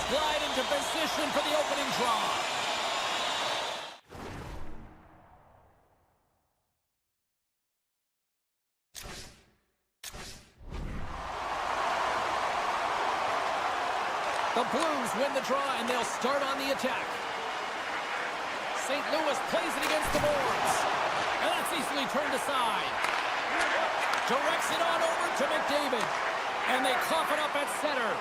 slide into position for the opening draw. The Blues win the draw, and they'll start on the attack. St. Louis plays it against the boards. And that's easily turned aside. Directs it on over to McDavid. And they cough it up at center.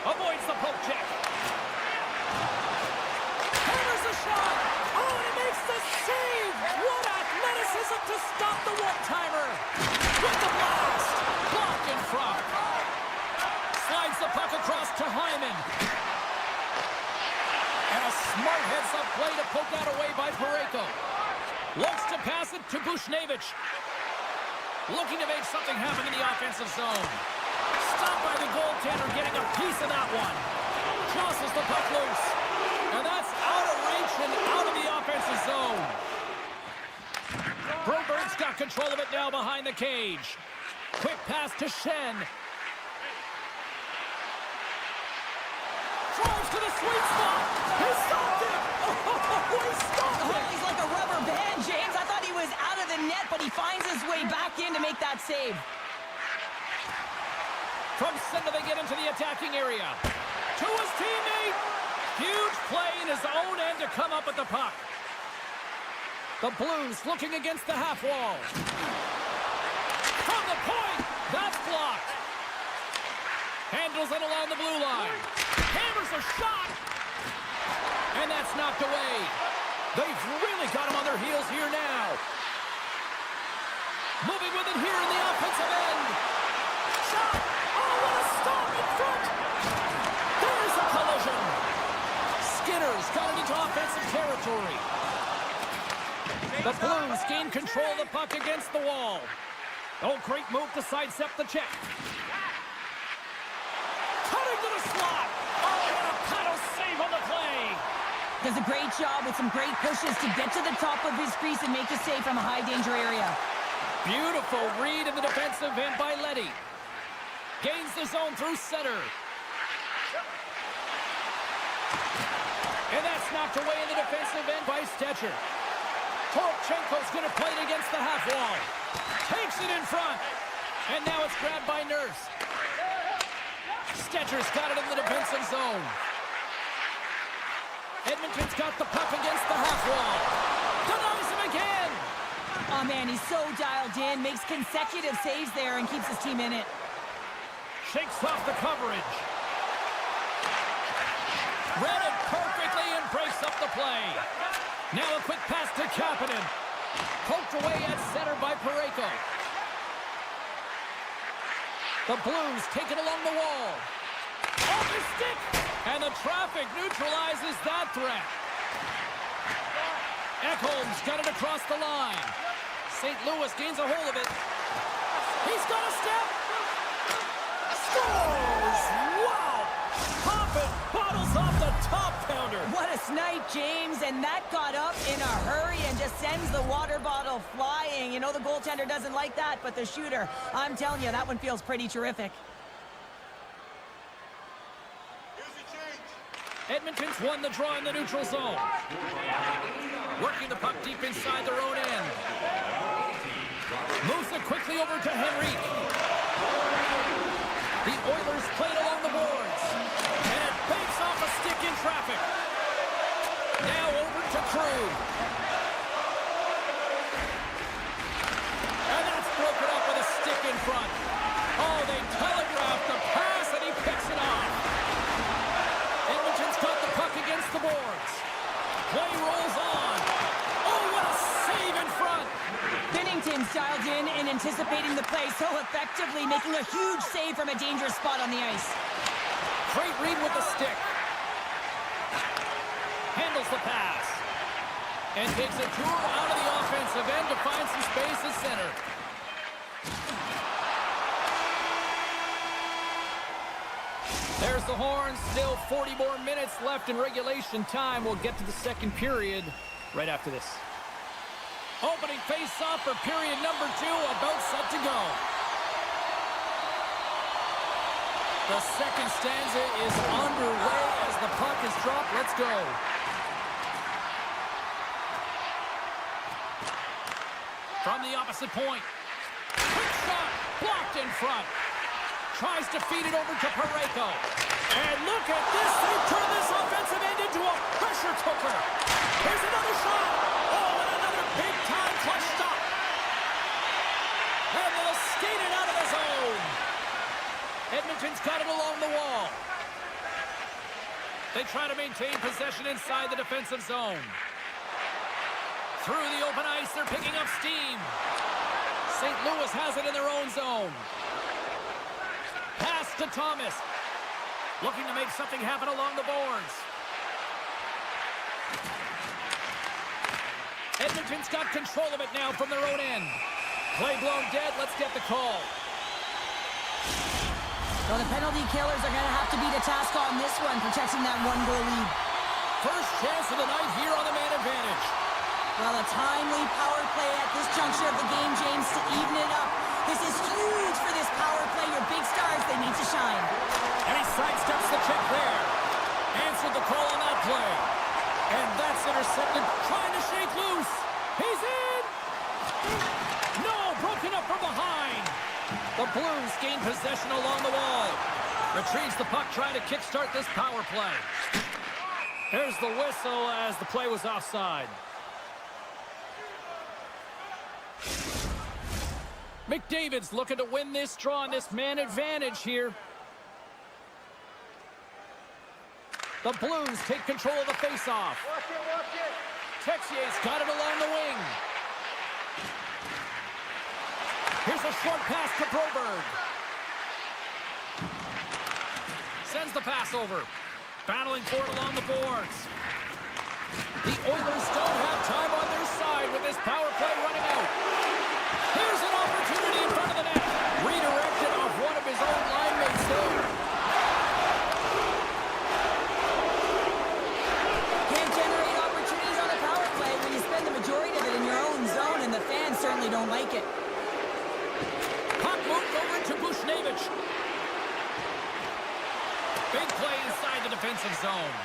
Avoids the poke check. Hammers a shot. Oh, and he makes the save. What athleticism to stop the one-timer. With the blast. Blocked in front. Slides the puck across to Hyman. And a smart heads-up play to poke that away by Parayko. Looks to pass it to Buchnevich. Looking to make something happen in the offensive zone. Stopped by the goaltender, getting a piece of that one. Crosses the puck loose. And that's out of reach and out of the offensive zone. Broberg's got control of it now behind the cage. Quick pass to Shen. Throws to the sweet spot. He stopped it. Oh, he stopped it. He's like a rubber band, James. I thought he was out of the net, but he finds his way back in to make that save. From center, they get into the attacking area. To his teammate. Huge play in his own end to come up with the puck. The Blues looking against the half wall. From the point. That's blocked. Handles it along the blue line. Hammers a shot. And that's knocked away. They've really got him on their heels here now. Moving with it here in the offensive end. Shot. Oh, what a stop in front. There's a collision. Skinner's got it into offensive territory. The Blues gain control of the puck against the wall. Oh, great move to sidestep the check. Cutting to the slot. Oh, what a paddle save on the play. Does a great job with some great pushes to get to the top of his crease and make a save from a high-danger area. Beautiful read in the defensive end by Leddy. Gains the zone through center. And that's knocked away in the defensive end by Stetcher. Toropchenko's going to play it against the half wall. Takes it in front. And now it's grabbed by Nurse. Stetcher's got it in the defensive zone. Edmonton's got the puck against the half wall. Denies him again. Oh, man, he's so dialed in. Makes consecutive saves there and keeps his team in it. Shakes off the coverage. Read it perfectly and breaks up the play. Now a quick pass to Kapanen. Poked away at center by Parayko. The Blues take it along the wall. Off the stick! And the traffic neutralizes that threat. Ekholm's got it across the line. St. Louis gains a hold of it. He's got a step. Scores! Wow! Popping bottles off the top pounder. What a snipe, James. And that got up in a hurry and just sends the water bottle flying. You know the goaltender doesn't like that, but the shooter, I'm telling you, that one feels pretty terrific. Edmonton's won the draw in the neutral zone. Working the puck deep inside their own end. Moves it quickly over to Henrique. The Oilers play it along the boards. And it banks off a stick in traffic. Now over to Krug. And that's broken up with a stick in front. Oh, they telegraphed the pass and he picks it off. Edmonton's got the puck against the boards. Play rolls on. Oh, what a save in front. Binnington's dialed in and anticipating the play so effectively, making a huge save from a dangerous spot on the ice. Great read with the stick. Handles the pass. And takes a tour out of the offensive end to find some space at center. There's the horn. Still 40 more minutes left in regulation time. We'll get to the second period right after this. Opening face-off for period number 2, about set to go. The second stanza is underway is dropped. Let's go. From the opposite point. Quick shot. Blocked in front. Tries to feed it over to Parayko. And look at this. They turn this offensive end into a pressure cooker. Here's another shot. Oh, and another big-time clutch stop. And they'll skate it out of the zone. Edmonton's got it along the wall. They try to maintain possession inside the defensive zone. Through the open ice, they're picking up steam. St. Louis has it in their own zone. Pass to Thomas. Looking to make something happen along the boards. Edmonton's got control of it now from their own end. Play blown dead. Let's get the call. Well, the penalty killers are going to have to beat a task on this one, protecting that one-goal lead. First chance of the night here on the man advantage. Well, a timely power play at this juncture of the game, James, to even it up. This is huge for this power play. Your big stars, they need to shine. And he sidesteps the check there. Answered the call on that play. And that's intercepted. Trying to shake loose. He's in! No, broken up from behind. The Blues gain possession along the wall. Retrieves the puck, trying to kickstart this power play. There's the whistle as the play was offside. McDavid's looking to win this draw on this man advantage here. The Blues take control of the faceoff. Watch it. Texier's got it along the wing. Here's a short pass to Broberg. Sends the pass over. Battling for it along the boards. The Oilers don't have time on their side with this power play running out. Here's an opportunity in front of the net. Redirected off one of his own line mates there. Can't generate opportunities on a power play when you spend the majority of it in your own zone, and the fans certainly don't like it. Puck moved over to Bushnevich. Big play inside the defensive zone.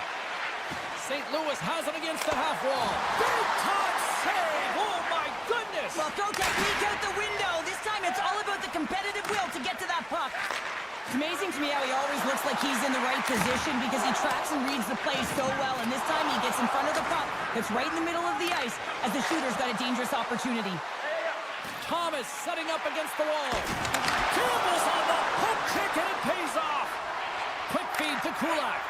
St. Louis has it against the half wall. Big time save! Oh my goodness! Well, throw technique out the window. This time it's all about the competitive will to get to that puck. It's amazing to me how he always looks like he's in the right position because he tracks and reads the play so well. And this time he gets in front of the puck that's right in the middle of the ice as the shooter's got a dangerous opportunity. Thomas setting up against the wall. Campbell's on the hook kick and it pays off. Quick feed to Kulak.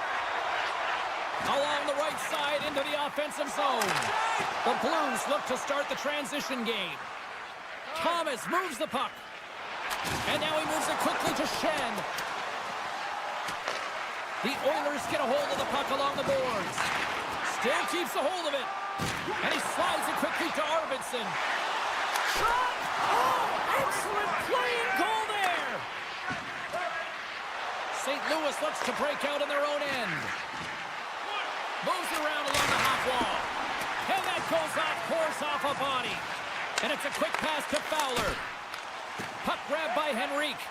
Along the right side into the offensive zone. The Blues look to start the transition game. Thomas moves the puck. And now he moves it quickly to Shen. The Oilers get a hold of the puck along the boards. Still keeps a hold of it. And he slides it quickly to Arvidsson. Shot! Oh, excellent play and goal there! St. Louis looks to break out in their own end. Moves around along the half wall. And that goes off course off a body. And it's a quick pass to Fowler. Puck grabbed by Henrique.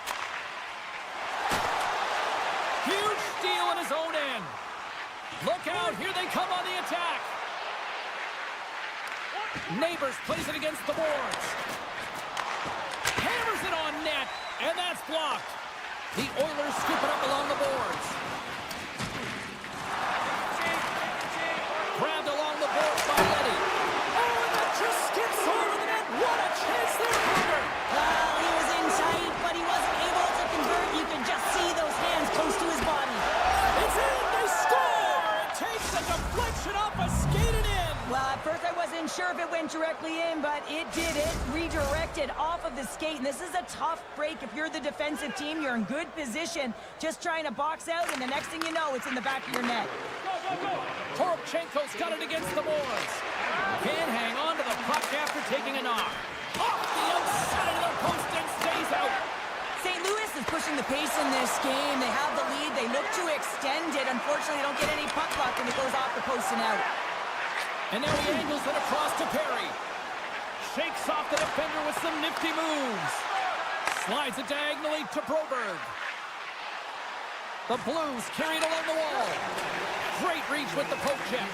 Huge steal in his own end. Look out, here they come on the attack. Neighbors plays it against the boards. Hammers it on net, and that's blocked. The Oilers scoop it up along the boards. Grabbed along the boards by Letty. Oh, and that just skips over the net. What a chance there, Carter. Well, he was in tight, but he wasn't able to convert. You can just see those hands close to his body. It's in. They score. It takes a deflection off a skated in. Well, at first I wasn't sure if it went directly in, but it did. It redirected off of the skate, and this is a tough break. If you're the defensive team, you're in good position, just trying to box out, and the next thing you know, it's in the back of your net. Porokchenko's got it against the boards. Can't hang on to the puck after taking a knock. Off the outside of the post and stays out. St. Louis is pushing the pace in this game. They have the lead. They look to extend it. Unfortunately, they don't get any puck luck, and it goes off the post and out. And now he angles it across to Perry. Shakes off the defender with some nifty moves. Slides it diagonally to Broberg. The Blues carry it along the wall. Great reach with the poke check.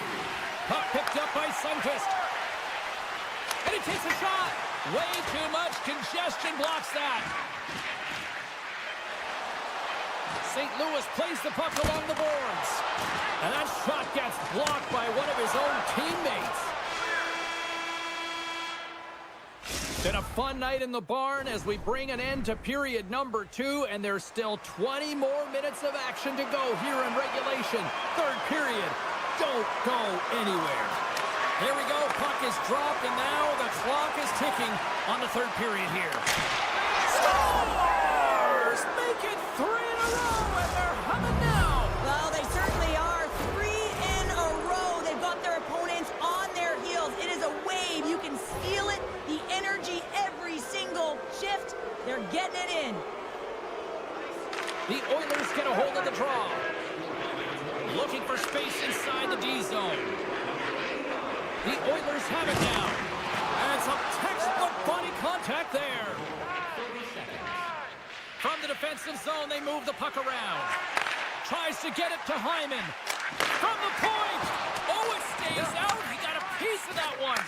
Puck picked up by Sundqvist. And he takes a shot. Way too much congestion blocks that. St. Louis plays the puck along the boards. And that shot gets blocked by one of his own teammates. Been a fun night in the barn as we bring an end to period number 2, and there's still 20 more minutes of action to go here in regulation. Third period. Don't go anywhere. Here we go. Puck is dropped, and now the clock is ticking on the third period here. Scores! Make it 3 in a row, and they're humming now. Well, they certainly are. 3 in a row. They've got their opponents on their heels. It is a wave. You can feel it. The energy every single shift. They're getting it in. The Oilers get a hold of the draw. Looking for space inside the D zone. The Oilers have it now. And some textbook body contact there. From the defensive zone, they move the puck around. Tries to get it to Hyman. From the point. Oh, it stays out. He got a piece of that one.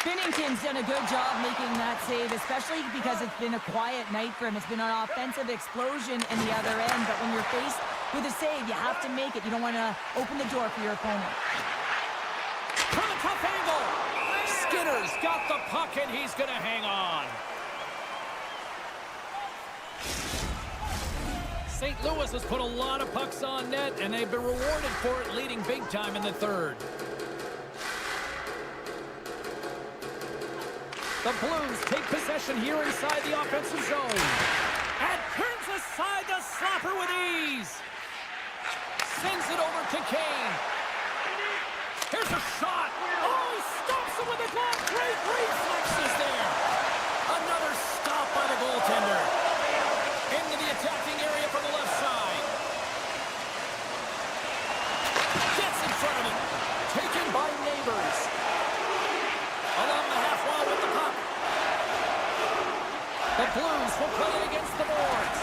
Binnington's done a good job making that save, especially because it's been a quiet night for him. It's been an offensive explosion in the other end, but when you're faced with a save, you have to make it. You don't want to open the door for your opponent. From a tough angle. Skinner's got the puck, and he's going to hang on. St. Louis has put a lot of pucks on net, and they've been rewarded for it, leading big time in the third. The Blues take possession here inside the offensive zone. And turns aside the slapper with ease. Sends it over to Kane. Here's a shot. Oh, he stops it with a glove. Great reflexes there. Another stop by the goaltender. Into the attacking area from the left side. Gets in front of it. Taken by Neighbors. Along the half wall with the puck. The Blues will play it against the boards.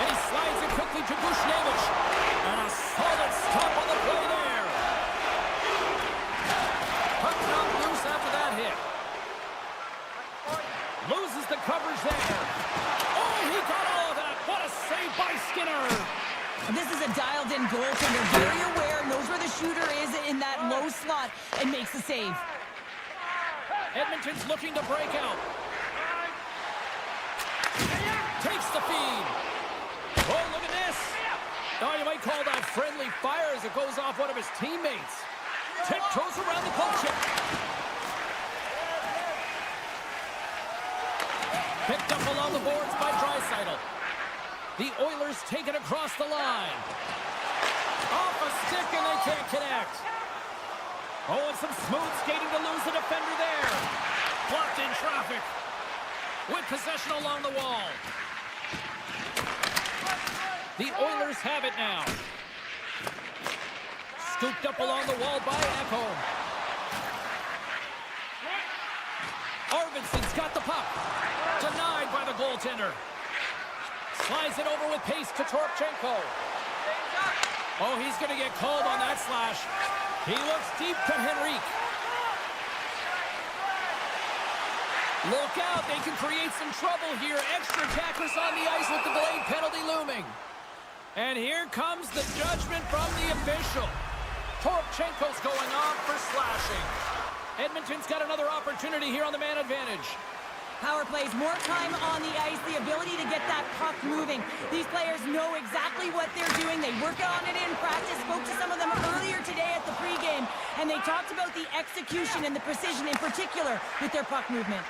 And he slides it quickly to Bushnevich. And a solid stop on the play there. Puck knocked loose after that hit. Loses the coverage there. Oh, he got all of that. What a save by Skinner. This is a dialed-in goaltender, very aware, knows where the shooter is in that low slot, and makes the save. Edmonton's looking to break out. Takes the feed. Oh, look at this. Oh, you might call that friendly fire as it goes off one of his teammates. Tiptoes around the poke check. Picked up along the boards by Draisaitl. The Oilers take it across the line. Off a stick, and they can't connect. Oh, and some smooth skating to lose the defender there. Blocked in traffic. With possession along the wall. The Oilers have it now. Scooped up along the wall by Ekholm. Arvidsson's got the puck. Denied by the goaltender. Slides it over with pace to Toropchenko. Oh, he's going to get called on that slash. He looks deep to Henrique. Look out, they can create some trouble here. Extra attackers on the ice with the delayed penalty looming. And here comes the judgment from the official. Toropchenko's going off for slashing. Edmonton's got another opportunity here on the man advantage. Power plays, more time on the ice, the ability to get that puck moving. These players know exactly what they're doing. They work on it in practice. Spoke to some of them earlier today at the pregame, and they talked about the execution and the precision in particular with their puck movement.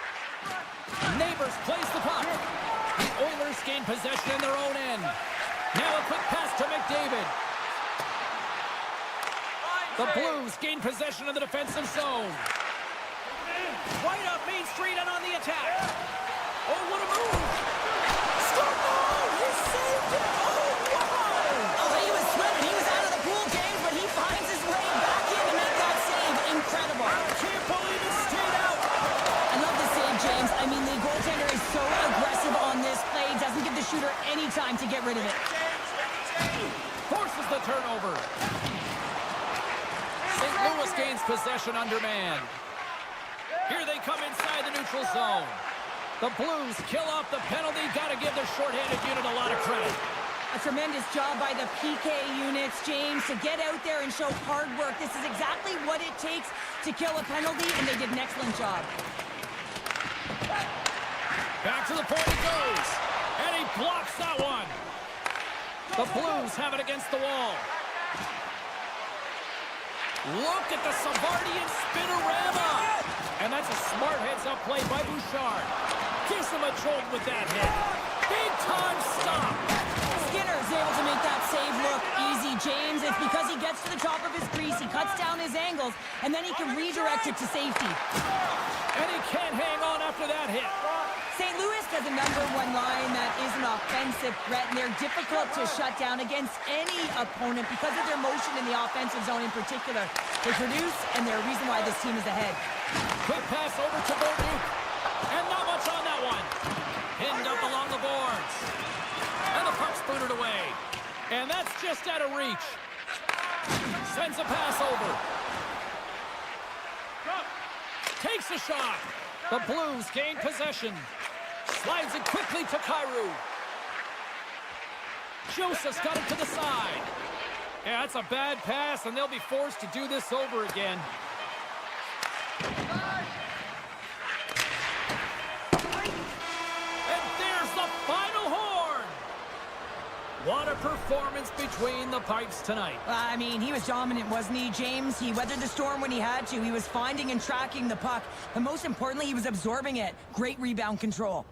Neighbors plays the puck. The Oilers gain possession in their own end. Now a quick pass to McDavid. The Blues gain possession of the defensive zone. Right up Main Street and on the attack. Oh, what a move. Score! He saved it! Oh, wow! Oh, he was swimming. He was out of the pool, James, but he finds his way back in to make that save. Incredible. I can't believe it stayed out. I love the save, James. I mean, the goaltender is so aggressive on this play. Doesn't give the shooter defender anytime to get rid of it. Forces the turnover. St. Louis gains possession under man. Here they come inside the neutral zone. The Blues kill off the penalty. Got to give their shorthanded unit a lot of credit. A tremendous job by the PK units, James, to get out there and show hard work. This is exactly what it takes to kill a penalty, and they did an excellent job. Back to the point it goes. And he blocks that one. The Blues have it against the wall. Look at the Savardian spinorama. And that's a smart heads-up play by Bouchard. Gives him a jolt with that hit. Big-time stop. Skinner's able to make that save look easy, James. It's because he gets to the top of his crease, he cuts down his angles, and then he can redirect it to safety. And he can't hang on after that hit. St. Louis has a number one line that is an offensive threat, and they're difficult to shut down against any opponent because of their motion in the offensive zone in particular. They produce, and they're a reason why this team is ahead. Quick pass over to Verduke. And not much on that one. Pinned up along the boards. And the puck's booted away. And that's just out of reach. Sends a pass over. Takes a shot. The Blues gain possession. Slides it quickly to Kyrou. Joseph's got it to the side. Yeah, that's a bad pass, and they'll be forced to do this over again. And there's the final horn. What a performance between the pipes tonight. I mean, he was dominant, wasn't he, James? He weathered the storm when he had to. He was finding and tracking the puck. But most importantly, he was absorbing it. Great rebound control.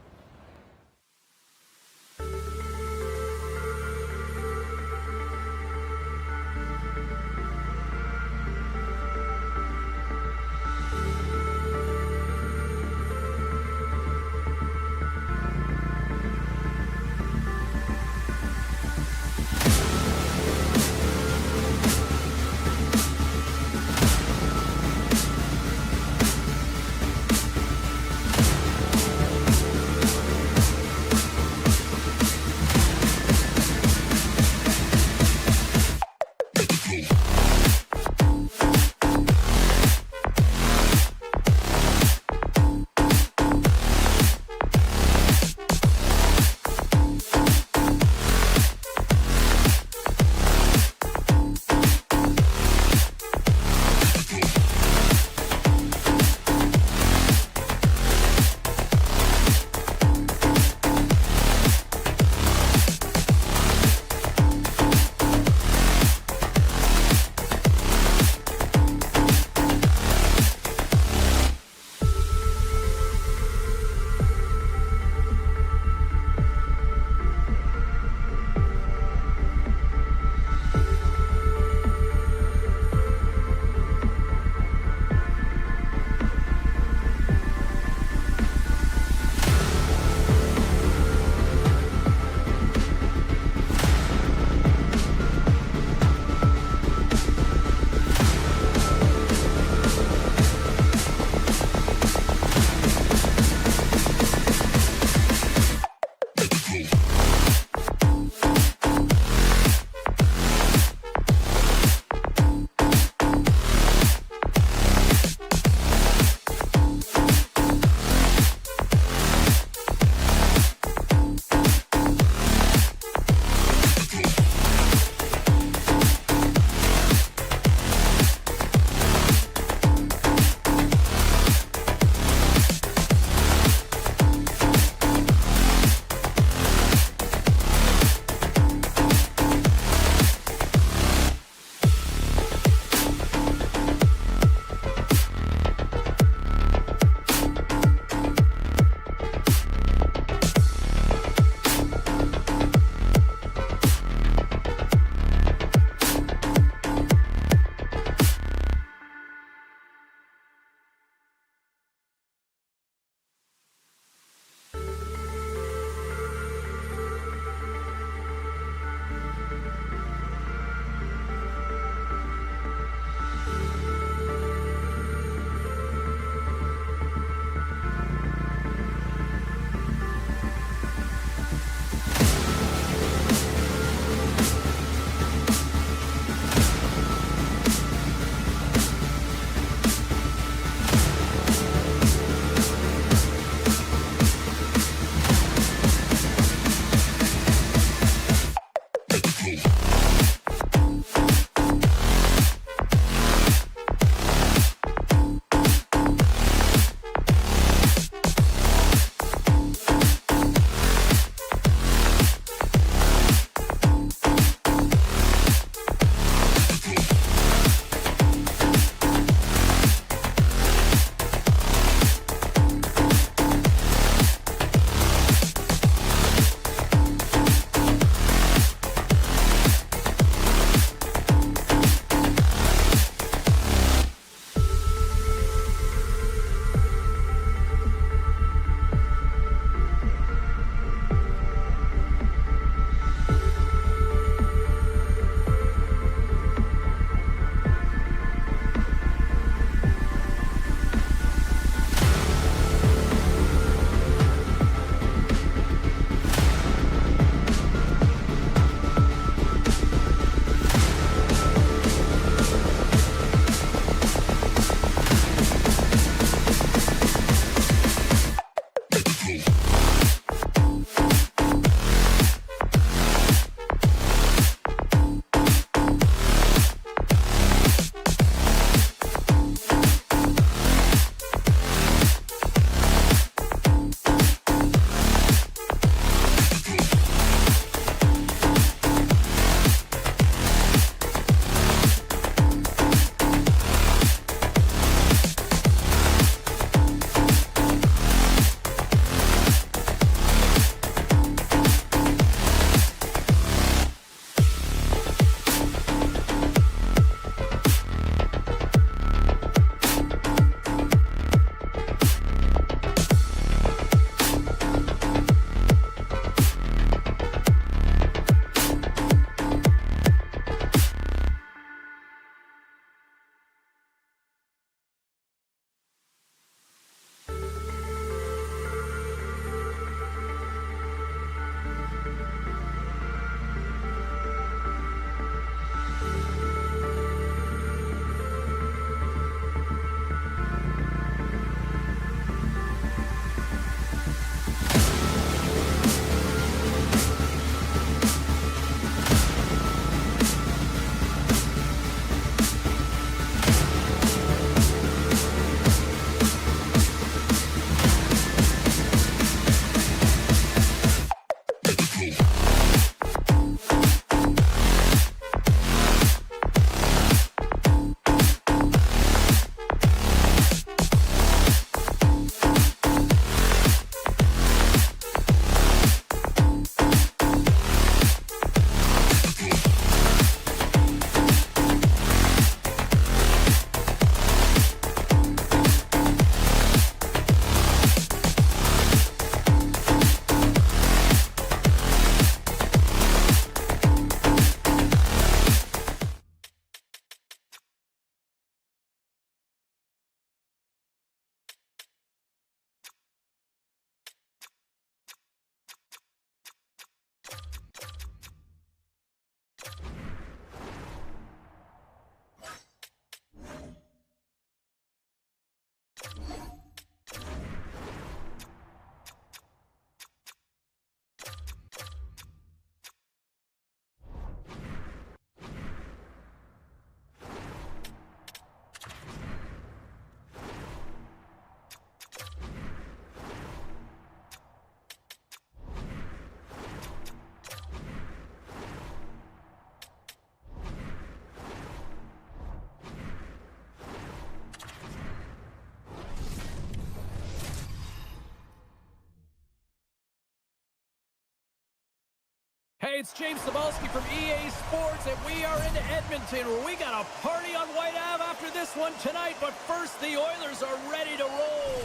Hey, it's James Cebulski from EA Sports, and we are in Edmonton, where we got a party on White Ave after this one tonight. But first, the Oilers are ready to roll.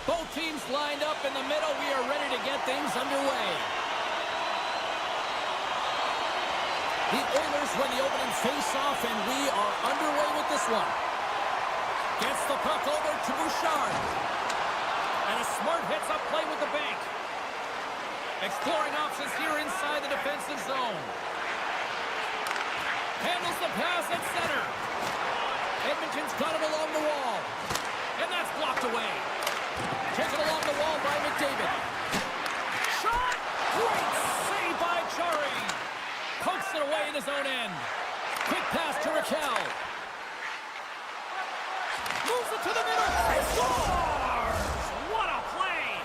Both teams lined up in the middle. We are ready to get things underway. The Oilers win the opening face-off, and we are underway with this one. Gets the puck over to Bouchard. And a smart hits-up play with the bank. Exploring options here inside the defensive zone. Handles the pass at center. Edmonton's got it along the wall. And that's blocked away. Taken along the wall by McDavid. Shot! Great save by Chari. Pokes it away in his own end. Quick pass to Raquel. Moves it to the middle. He scores! What a play!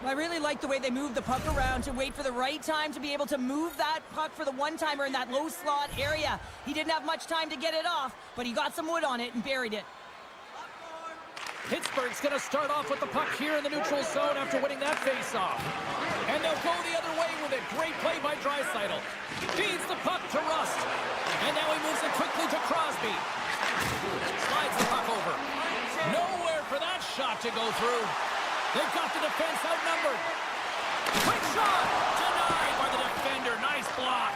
I really like the way they move the puck around to wait for the right time to be able to move that puck for the one-timer in that low slot area. He didn't have much time to get it off, but he got some wood on it and buried it. Pittsburgh's going to start off with the puck here in the neutral zone after winning that face-off. And they'll go the other way with it. Great play by Draisaitl. Feeds the puck to Rust. And now he moves it quickly to Crosby. Slides the puck over. Nowhere for that shot to go through. They've got the defense outnumbered. Quick shot! Denied by the defender. Nice block.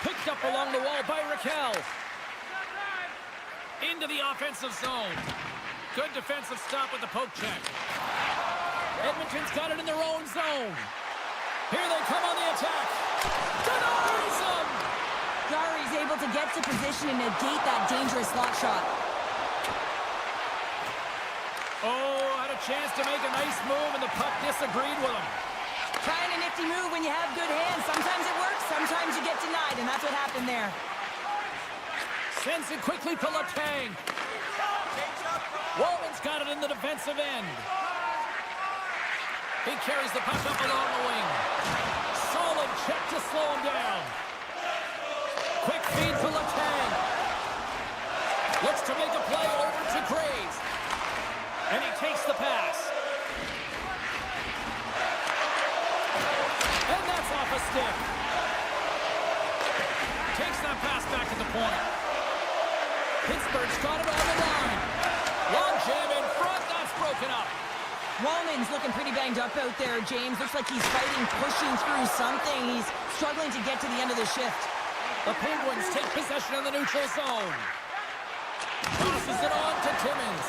Picked up along the wall by Raquel. Into the offensive zone. Good defensive stop with the poke check. Edmonton's got it in their own zone. Here they come on the attack. Denies them! Jari's able to get to position and negate that dangerous slot shot. Oh, had a chance to make a nice move, and the puck disagreed with him. Trying a nifty move when you have good hands. Sometimes it works, sometimes you get denied, and that's what happened there. Sends it quickly to Letang. Walman's got it in the defensive end. He carries the puck up along the wing. Solid check to slow him down. Quick feed to Letang. Looks to make a play over to Graves. And he takes the pass. And that's off a stick. Takes that pass back at the point. Pittsburgh's got it on the line. Long jam in front. That's broken up. Walman's looking pretty banged up out there, James. Looks like he's fighting, pushing through something. He's struggling to get to the end of the shift. The Penguins take possession of the neutral zone. Tosses it on to Timmins.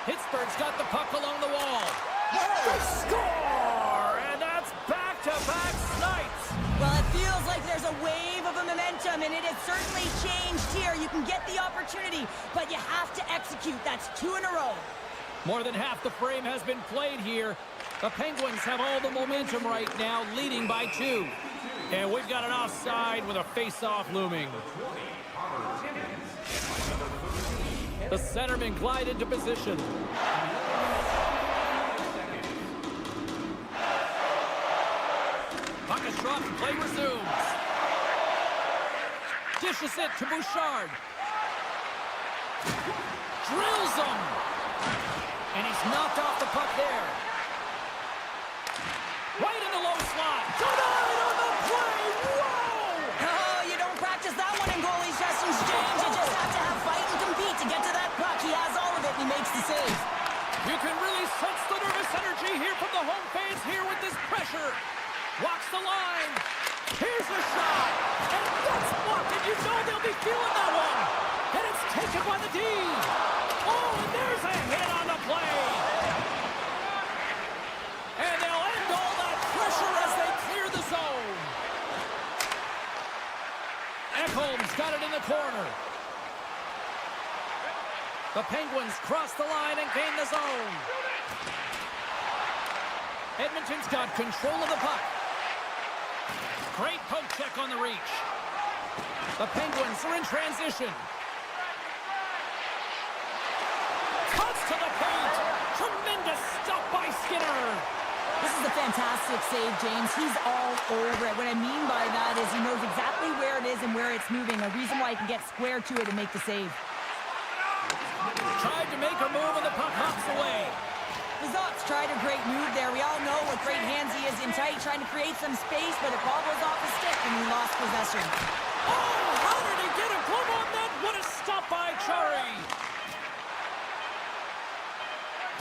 Pittsburgh's got the puck along the wall. They score! And that's back-to-back snipes. Well, it feels like there's a wave of a momentum, and it has certainly changed here. You can get the opportunity, but you have to execute. That's 2 in a row. More than half the frame has been played here. The Penguins have all the momentum right now, leading by 2. And we've got an offside with a face-off looming. The centerman glide into position. Puck is dropped and play resumes. Dishes it to Bouchard. Drills him. And he's knocked off the puck there. Right in the low slot. Denied on the play. Whoa! Oh, you don't practice that one in goalie sessions, James. You just have to have fight and compete to get to that puck. He has all of it, and he makes the save. You can really sense the nervous energy here from the home fans here with this pressure. Walks the line. Here's the shot. And that's blocked, and you know they'll be feeling that one. And it's taken by the D. Oh, and there's a hit on the play. And they'll end all that pressure as they clear the zone. Ekholm's got it in the corner. The Penguins cross the line and gain the zone. Edmonton's got control of the puck. Great poke check on the reach. The Penguins are in transition. Cuts to the paint. Tremendous stop by Skinner. is a fantastic save, James. He's all over it. What I mean by that is he knows exactly where it is and where it's moving. A reason why he can get square to it and make the save. Tried to make a move and the puck hops away. Zot's tried a great move there. We all know what great hands he is in tight, trying to create some space, but it bobbles off his stick and he lost possession. Oh, how did he get a glove on that? What a stop by Chari.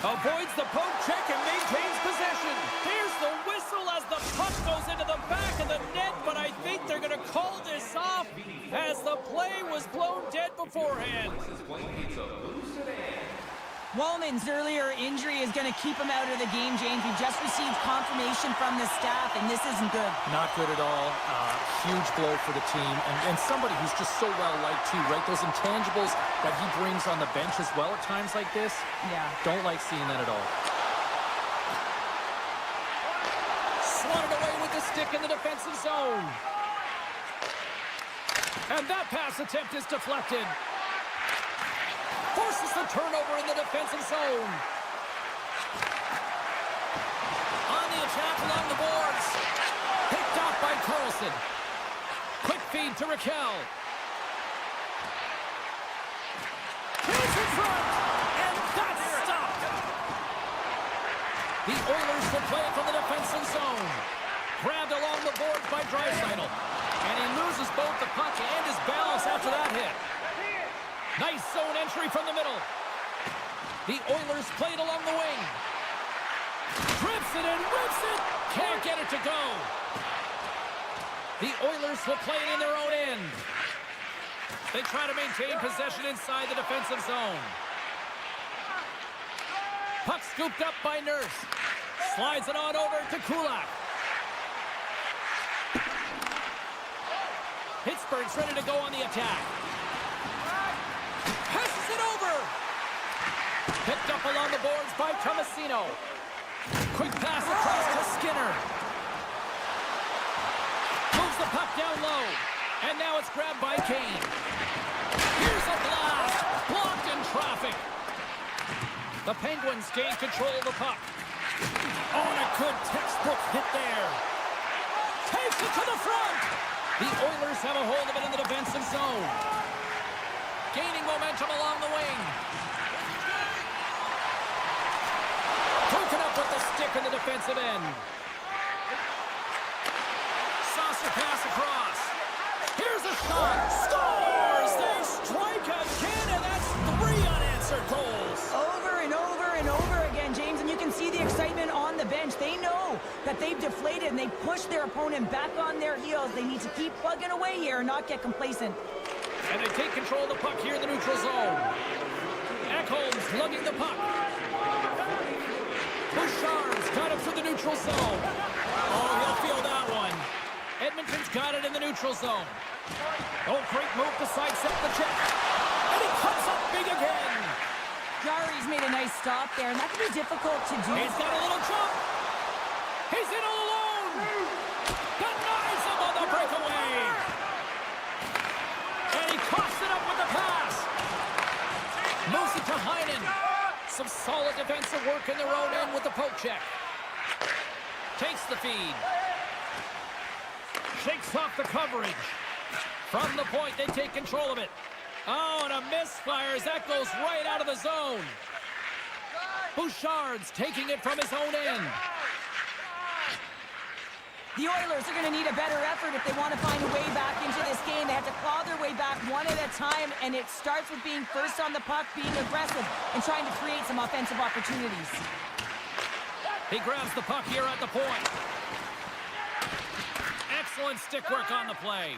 Avoids the poke check and maintains possession. There's the whistle as the puck goes into the back of the net, but I think they're going to call this off as the play was blown dead beforehand. Wallman's earlier injury is going to keep him out of the game, James. He just received confirmation from the staff, and this isn't good. Not good at all. Huge blow for the team, and somebody who's just so well-liked too, right? Those intangibles that he brings on the bench as well at times like this. Yeah. Don't like seeing that at all. Swatted away with the stick in the defensive zone. And that pass attempt is deflected. Forces the turnover in the defensive zone. On the attack along the boards. Picked off by Carlson. Quick feed to Raquel. Here's in front. And that's stopped. The Oilers will play it from the defensive zone. Grabbed along the boards by Draisaitl. And he loses both the puck and his balance after that hit. Nice zone entry from the middle. The Oilers play it along the wing. Drips it and whips it. Can't get it to go. The Oilers will play it in their own end. They try to maintain possession inside the defensive zone. Puck scooped up by Nurse. Slides it on over to Kulak. Pittsburgh's ready to go on the attack. Passes it over. Picked up along the boards by Tomasino. Quick pass across to Skinner. Moves the puck down low. And now it's grabbed by Kane. Here's a blast. Blocked in traffic. The Penguins gain control of the puck. Oh, and a good textbook hit there. Takes it to the front. The Oilers have a hold of it in the defensive zone. Gaining momentum along the wing. Broken up with the stick in the defensive end. Saucer pass across. Here's a shot. Scores! They strike again, and that's 3 unanswered goals. Over and over and over again, James, and you can see the excitement on the bench. They know that they've deflated, and they push their opponent back on their heels. They need to keep plugging away here and not get complacent. And they take control of the puck here in the neutral zone. Ekholm's lugging the puck. Bouchard's got it through the neutral zone. Oh, he'll feel that one. Edmonton's got it in the neutral zone. Oh, great move to sidestep the check. And he comes up big again. Jari's made a nice stop there, and that can be difficult to do. He's got a little jump. He's in all alone. Denies him on the breakaway. And he coughs it up with the pass. Moves it to Heinen. Some solid defensive work in their own end with the poke check. Takes the feed. Shakes off the coverage. From the point, they take control of it. Oh, and a misfire as that goes right out of the zone. Bouchard's taking it from his own end. The Oilers are going to need a better effort if they want to find a way back into this game. They have to claw their way back one at a time, and it starts with being first on the puck, being aggressive, and trying to create some offensive opportunities. He grabs the puck here at the point. Excellent stick work on the play.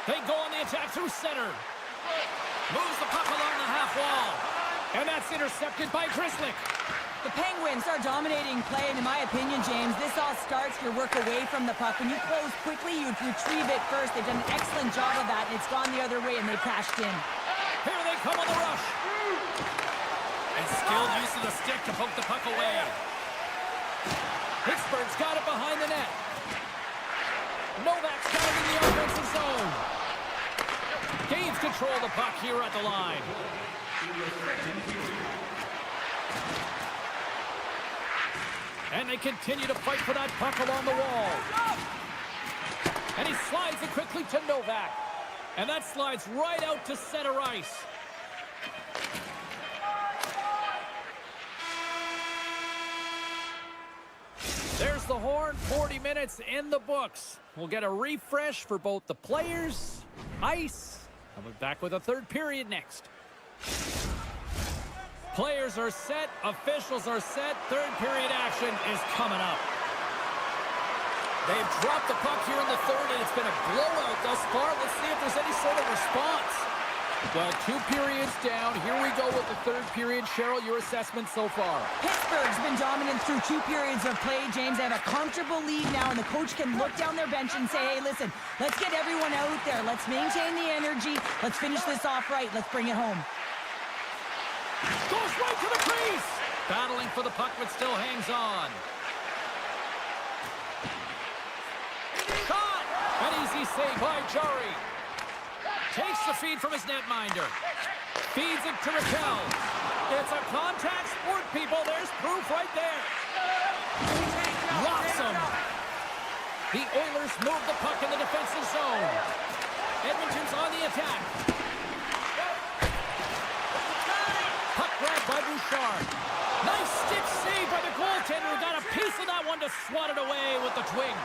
They go on the attack through center. Moves the puck along the half wall. And that's intercepted by Grzelcyk. The Penguins are dominating play, and in my opinion, James, this all starts your work away from the puck. When you close quickly, you retrieve it first. They've done an excellent job of that, and it's gone the other way, and they've cashed in. Here they come on the rush. And skilled use of the stick to poke the puck away. Pittsburgh's got it behind the net. Novak's got it in the offensive zone. Gains control of the puck here at the line. And they continue to fight for that puck along the wall. And he slides it quickly to Novak. And that slides right out to center ice. There's the horn. 40 minutes in the books. We'll get a refresh for both the players, ice. Coming back with a third period next. Players are set. Officials are set. Third period action is coming up. They've dropped the puck here in the third, and it's been a blowout thus far. Let's see if there's any sort of response. Well, 2 periods down. Here we go with the third period. Cheryl, your assessment so far? Pittsburgh's been dominant through 2 periods of play, James. They have a comfortable lead now, and the coach can look down their bench and say, hey, listen, let's get everyone out there. Let's maintain the energy. Let's finish this off right. Let's bring it home. Goes right to the crease. Battling for the puck, but still hangs on. Shot! An easy save by Jari. Takes the feed from his netminder. Feeds it to Raquel. It's a contact sport, people. There's proof right there. Rocks him. The Oilers move the puck in the defensive zone. Edmonton's on the attack. Puck grabbed by Bouchard. Nice stick save by the goaltender. Got a piece of that one to swat it away with the twig.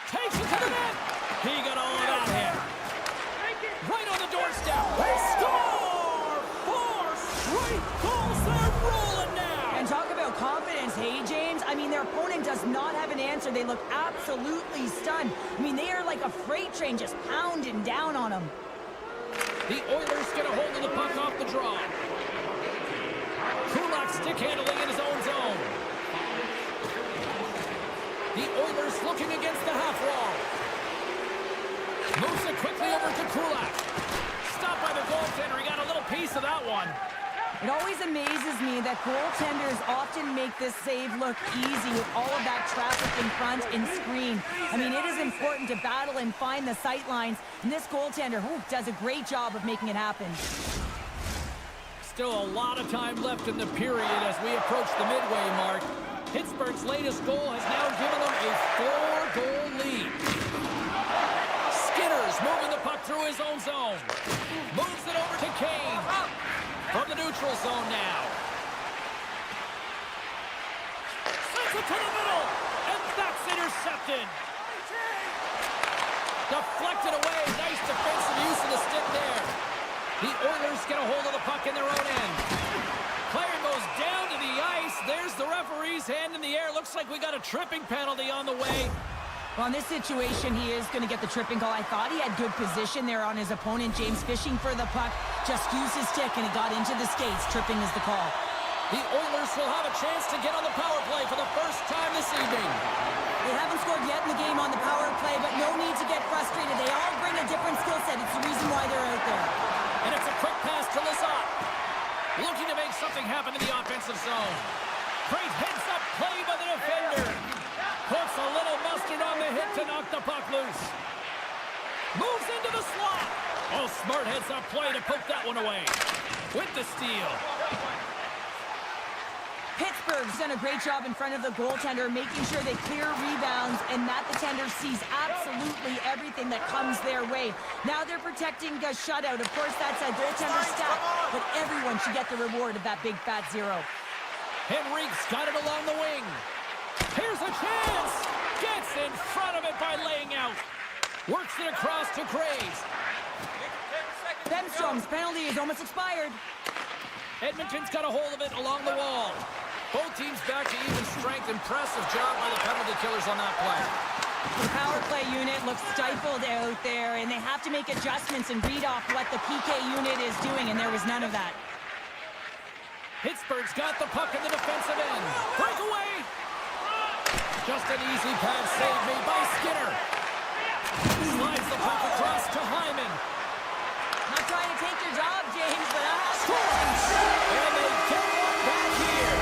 Takes it to the net. He got all of that hit. Right on the doorstep. They score! 4 straight goals. They're rolling now. And talk about confidence, hey, James? I mean, their opponent does not have an answer. They look absolutely stunned. I mean, they are like a freight train just pounding down on them. The Oilers get a hold of the puck off the draw. Kulak stick handling in his own zone. The Oilers looking against the half wall. Moves it quickly over to Kulak. Stopped by the goaltender. He got a little piece of that one. It always amazes me that goaltenders often make this save look easy with all of that traffic in front and screen. I mean, it is important to battle and find the sight lines, and this goaltender does a great job of making it happen. Still a lot of time left in the period as we approach the midway mark. Pittsburgh's latest goal has now given them a 4-goal lead. Skinner's moving the puck through his own zone. Moves it over to Kane. From the neutral zone now. Sends it to the middle. And that's intercepted. Deflected away. Nice defensive use of the stick there. The Oilers get a hold of the puck in their own end. Player goes down to the ice. There's the referee's hand in the air. Looks like we got a tripping penalty on the way. Well, in this situation, he is going to get the tripping call. I thought he had good position there on his opponent. James fishing for the puck. Just used his stick, and it got into the skates. Tripping is the call. The Oilers will have a chance to get on the power play for the first time this evening. They haven't scored yet in the game on the power play, but no need to get frustrated. They all bring a different skill set. It's the reason why they're out there. And it's a quick pass to Lazat. Looking to make something happen in the offensive zone. Great heads-up play by the defender. Puts a little mustard on the hit to knock the puck loose. Moves into the slot. Oh, smart heads-up play to poke that one away. With the steal. Pittsburgh's done a great job in front of the goaltender, making sure they clear rebounds and that the tender sees absolutely everything that comes their way. Now they're protecting a shutout. Of course, that's a goaltender stat, but everyone should get the reward of that big fat 0. Henrique's got it along the wing. Here's a chance. Gets in front of it by laying out. Works it across to Graves. Bemstrom's penalty is almost expired. Edmonton's got a hold of it along the wall. Both teams back to even strength. Impressive job by the penalty killers on that play. The power play unit looks stifled out there, and they have to make adjustments and read off what the PK unit is doing, and there was none of that. Pittsburgh's got the puck in the defensive end. Breakaway! Just an easy pad save made by Skinner. Slides the puck across to Hyman. Not trying to take your job, James, but Scores! And they get one back here.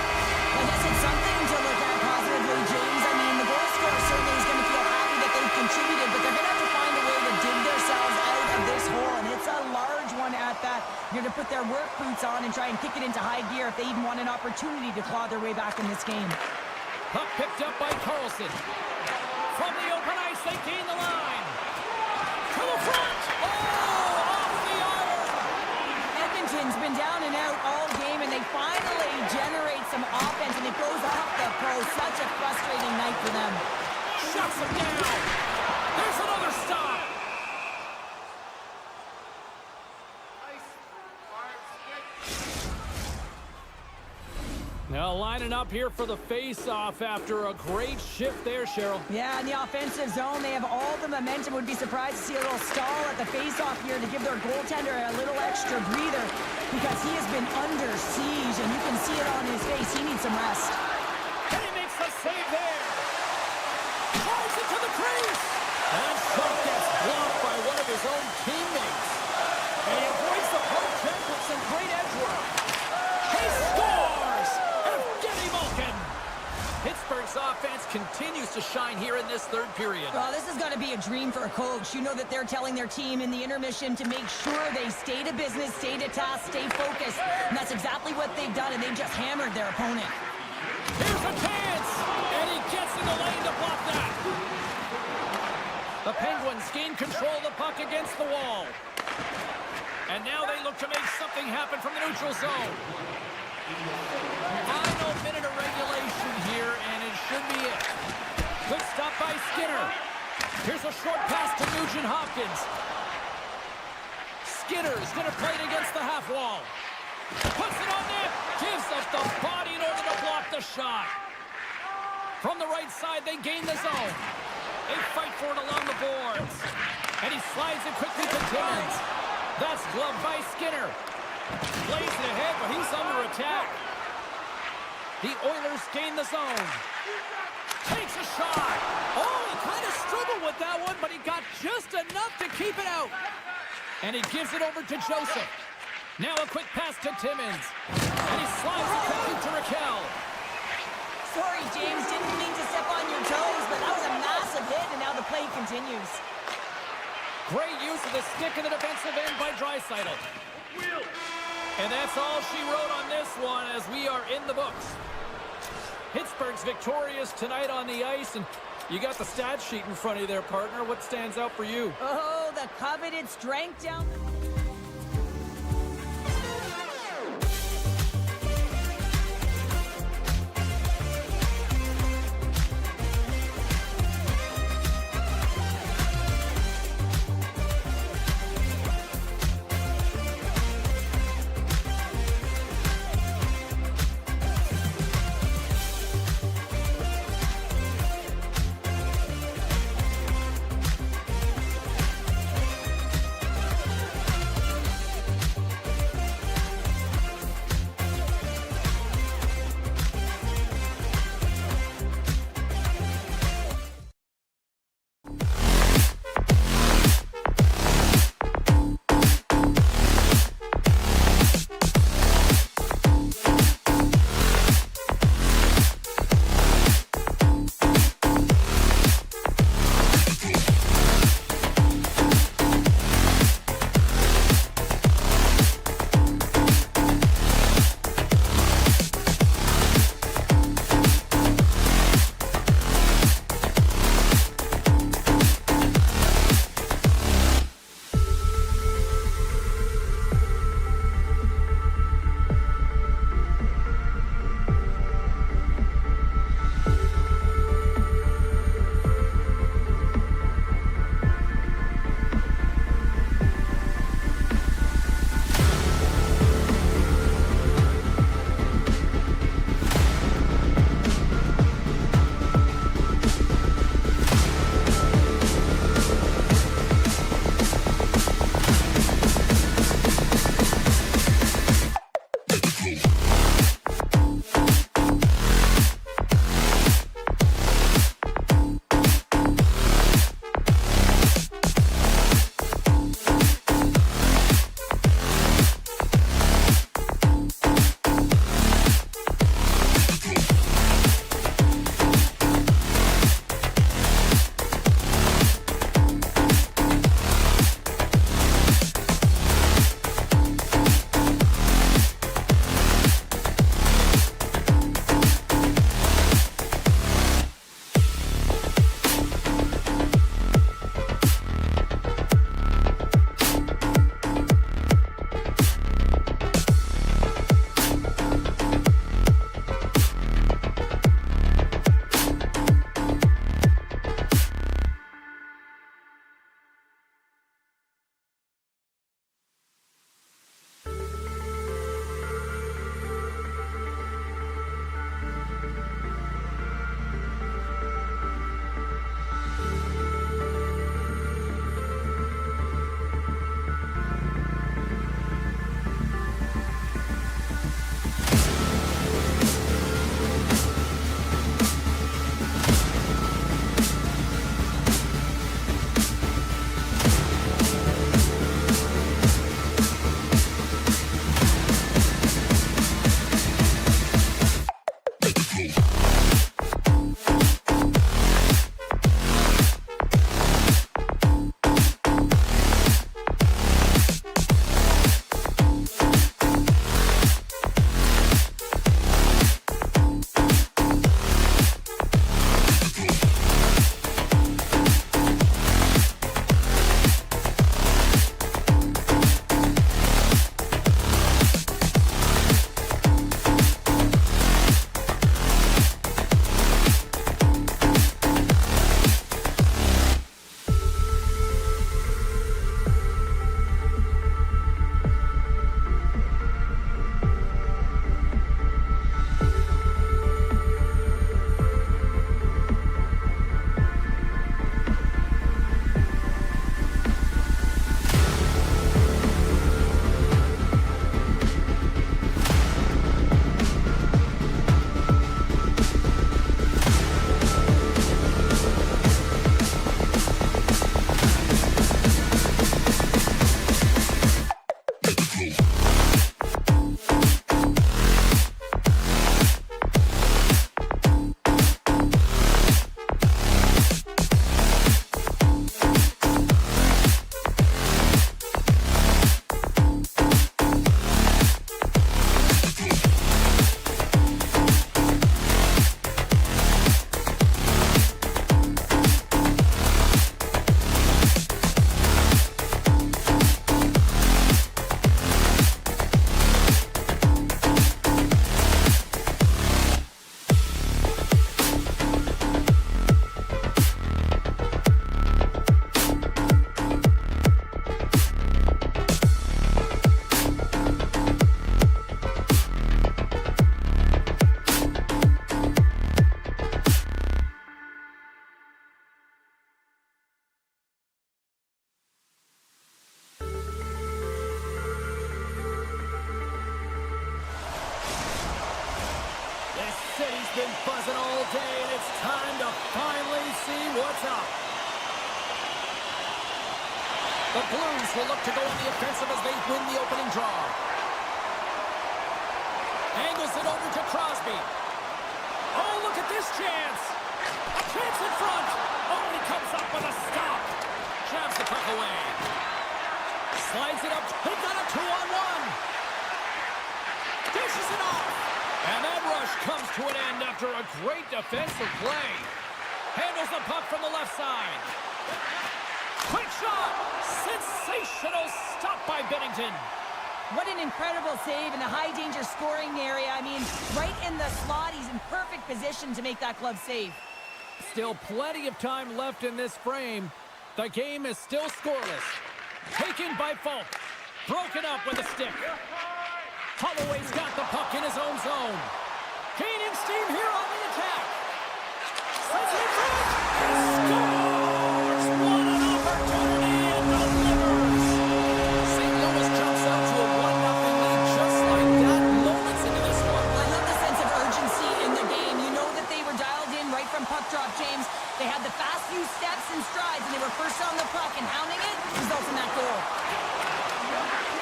I guess it's something to look at positively, James. I mean, the goal scorer certainly is going to feel happy that they've contributed, but they're going to have to find a way to dig themselves out of this hole, and it's a large one at that. They're going to put their work boots on and try and kick it into high gear if they even want an opportunity to claw their way back in this game. Puck picked up by Carlson. From the open ice, they gain the line. To the front. Oh, off the iron. Edmonton's been down and out all game, and they finally generate some offense, and it goes off the post. Such a frustrating night for them. Shuts them down. There's another stop. Now lining up here for the face-off after a great shift there, Cheryl. Yeah, in the offensive zone, they have all the momentum. Would be surprised to see a little stall at the face-off here to give their goaltender a little extra breather because he has been under siege, and you can see it on his face. He needs some rest. And he makes the save there. Drives it to the crease. And shot gets blocked by one of his own teammates. And he avoids the poke check with some great edge work. He scores! Evgeny Malkin! Pittsburgh's offense continues to shine here in this third period. Well, this is going to be a dream for a coach. You know that they're telling their team in the intermission to make sure they stay to business, stay to task, stay focused. And that's exactly what they've done, and they've just hammered their opponent. Here's a chance! And he gets in the lane to block that. The Penguins gain control of the puck against the wall. And now they look to make something happen from the neutral zone. Final minute of regulation here, and it should be it. Good stop by Skinner. Here's a short pass to Nugent Hopkins. Skinner's going to play it against the half wall. Puts it on net. Gives up the body in order to block the shot. From the right side, they gain the zone. They fight for it along the boards. And he slides it quickly to Timmins. That's gloved by Skinner. Plays it ahead, but he's under attack. The Oilers gain the zone. Takes a shot. Oh, he kind of struggled with that one, but he got just enough to keep it out. And he gives it over to Joseph. Now a quick pass to Timmins. And he slides it quickly to Raquel. Sorry, James, didn't mean to step on your toes, but that was a massive hit, and now the play continues. Great use of the stick in the defensive end by Draisaitl. And that's all she wrote on this one as we are in the books. Pittsburgh's victorious tonight on the ice, and you got the stat sheet in front of you there, partner. What stands out for you? Oh, the coveted strength down. been buzzing all day, and it's time to finally see what's up. The Blues will look to go on the offensive as they win the opening draw. Angles it over to Crosby. Oh, look at this chance. A chance in front. Oh, and he comes up with a stop. Jabs the puck away. Slides it up. He got a 2-on-1. Dishes it off. And that rush comes to an end after a great defensive play. Handles the puck from the left side. Quick shot. Sensational stop by Binnington. What an incredible save in a high-danger scoring area. I mean, right in the slot, he's in perfect position to make that glove save. Still plenty of time left in this frame. The game is still scoreless. Taken by Falk. Broken up with a stick. Holloway's got the puck in his own zone. Gaining steam here on the attack. Sends it in front. Scores! What an opportunity and delivers! St. Louis jumps out to a 1-0 lead just like that moments into this one. I love the sense of urgency in the game. You know that they were dialed in right from puck drop, James. They had the fast few steps and strides, and they were first on the puck, and hounding it results in that goal.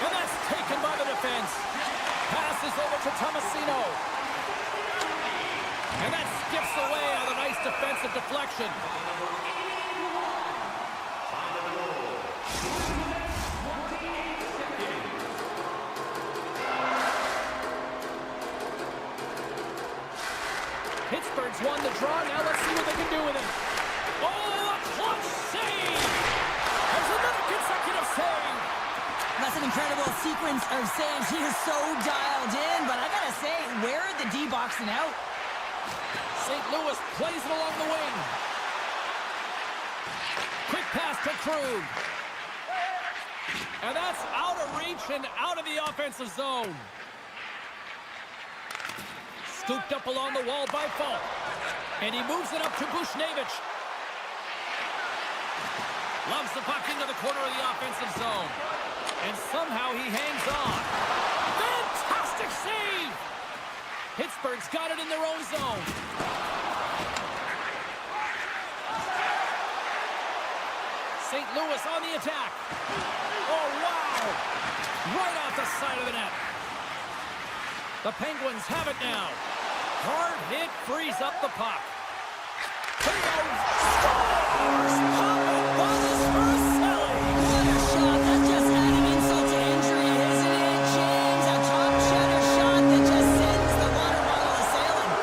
And that's taken by the defense. Passes over to Tomasino. And that skips away on a nice defensive deflection. Pittsburgh's won the draw. Now let's see what they can do with it. Oh, a clutch save! There's another consecutive save. That's an incredible sequence of saves. He is so dialed in, but I gotta say, where are the D boxing out? St. Louis plays it along the wing. Quick pass to Krug. And that's out of reach and out of the offensive zone. Scooped up along the wall by Falk. And he moves it up to Bushnevich. Loves the puck into the corner of the offensive zone. And somehow he hangs on. Fantastic save! Pittsburgh's got it in their own zone. St. Louis on the attack. Oh, wow! Right off the side of the net. The Penguins have it now. Hard hit frees up the puck. Here he goes. Scores! Poppin' bonus for Selly. What a shot. That's just adding insult to injury, isn't it, James? A top cheddar shot that just sends the water bottle a-sailing.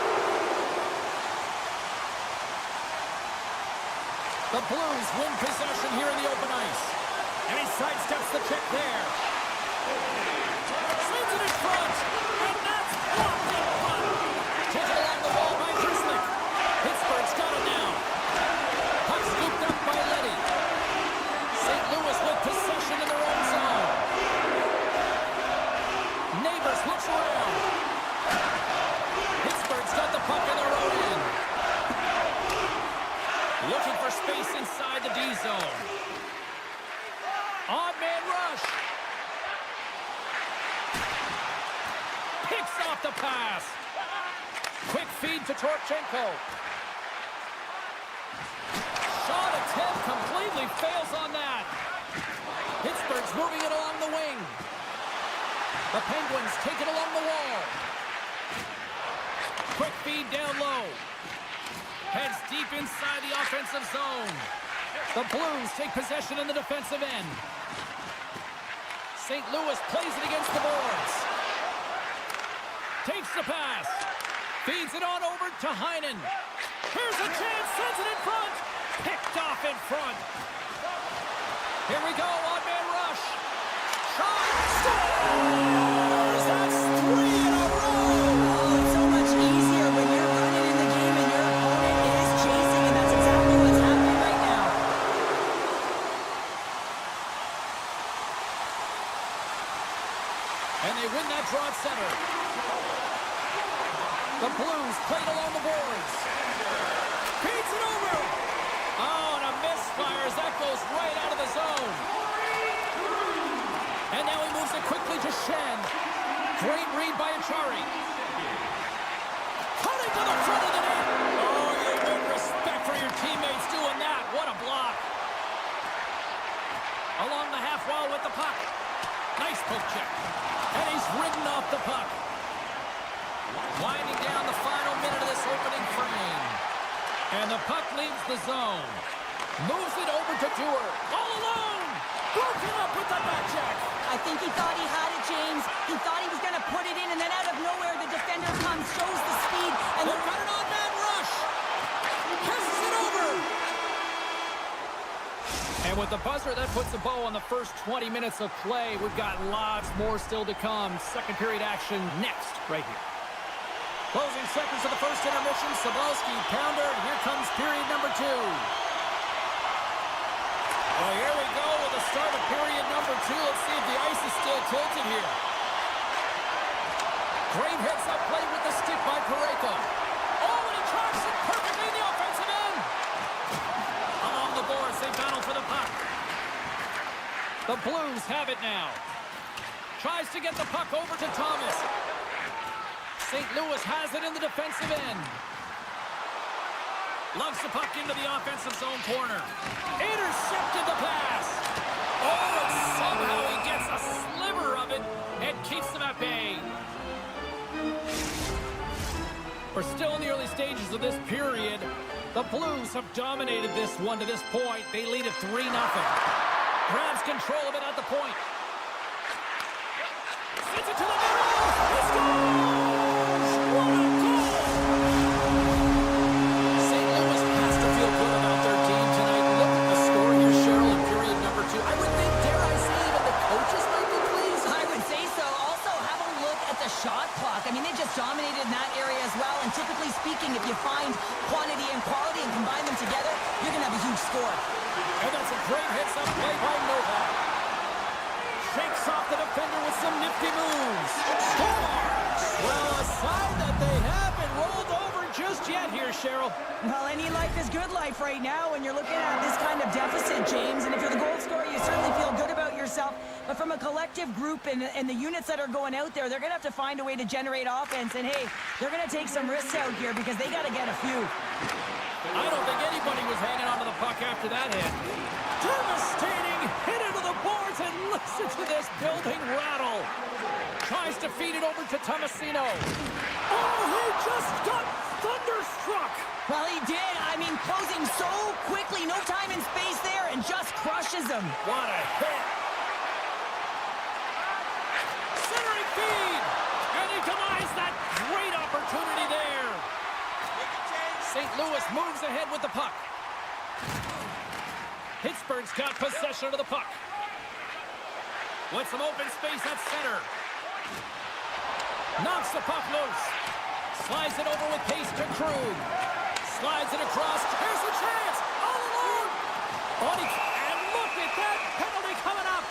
The Blues win possession here in the open ice. And he sidesteps the check there. Sends it in front. And that's blocked in front. Taken along the wall by Kislik. Pittsburgh's got it now. Puck scooped up by Leddy. St. Louis with possession in their own zone. Neighbors looks around. Pittsburgh's got the puck in their own end. Looking for space inside the D zone. Odd man rush. Picks off the pass. Quick feed to Torchenko. Shot attempt completely fails on that. Pittsburgh's moving it along the wing. The Penguins take it along the wall. Quick feed down low. Heads deep inside the offensive zone. The Blues take possession in the defensive end. St. Louis plays it against the boards. Takes the pass. Feeds it on over to Heinen. Here's a chance. Sends it in front. Picked off in front. Here we go. Odd man rush. Shot. Scores! That's 3 in a row. Oh, it's so much easier when you're running in the game and your opponent is chasing, and that's exactly what's happening right now. And they win that draw at center. The Blues played along the boards. Feeds it over. Oh, and a misfire as that goes right out of the zone. And now he moves it quickly to Shen. Great read by Achari. Cutting to the front of what a block. Along the half wall with the puck. Nice poke check. And he's ridden off the puck. Winding down the final minute of this opening frame. And the puck leaves the zone. Moves it over to Dewar. All alone. Broken up with the back check. I think he thought he had it, James. He thought he was going to put it in, and then out of nowhere, the defender comes, shows the speed, and They've got an odd-man rush. Passes it over. And with the buzzer, that puts a bow on the first 20 minutes of play. We've got lots more still to come. Second period action next, right here. Closing seconds of the first intermission. Sablowski, pounder, and here comes period number 2. Well, here we go with the start of period number 2. Let's see if the ice is still tilted here. Great heads-up play with the stick by Parayko. Oh, and he tracks it perfectly in the offensive end. Along the boards, they battle for the puck. The Blues have it now. Tries to get the puck over to Thomas. St. Louis has it in the defensive end. Loves the puck into the offensive zone corner. Intercepted the pass. Oh, and somehow he gets a sliver of it and keeps them at bay. We're still in the early stages of this period. The Blues have dominated this one to this point. They lead at 3-0. Grabs control of it at the point. Sends it to the middle. He scores! What a goal! St. Louis has to feel good about their game tonight. Look at the score here, Cheryl, in period number 2. I would think, dare I say, even the coaches might be pleased. I would say so. Also, have a look at the shot clock. I mean, they just dominated in that area as well. And typically speaking, if you find quantity and quality and combine them together, you're going to have a huge score. And that's a great hits-up play by Novak. Shakes off the defender with some nifty moves. Scores! Well, a sign that they haven't rolled over just yet here, Cheryl. Well, any life is good life right now when you're looking at this kind of deficit, James. And if you're the goal scorer, you certainly feel good about yourself. But from a collective group and the units that are going out there, they're going to have to find a way to generate offense. And, hey, they're going to take some risks out here because they got to get a few. I don't think anybody was hanging onto the puck after that hit. Devastating hit into the boards, and listen to this building rattle. Tries to feed it over to Tomasino. Oh, he just got thunderstruck. Well, he did. I mean, closing so quickly, no time and space there, and just crushes him. What a hit. Centering feed, and he denies that great opportunity there. St. Louis moves ahead with the puck. Pittsburgh's got possession of the puck. With some open space at center. Knocks the puck loose. Slides it over with pace to Krug. Slides it across. Here's the chance. All alone. And look at that penalty coming up.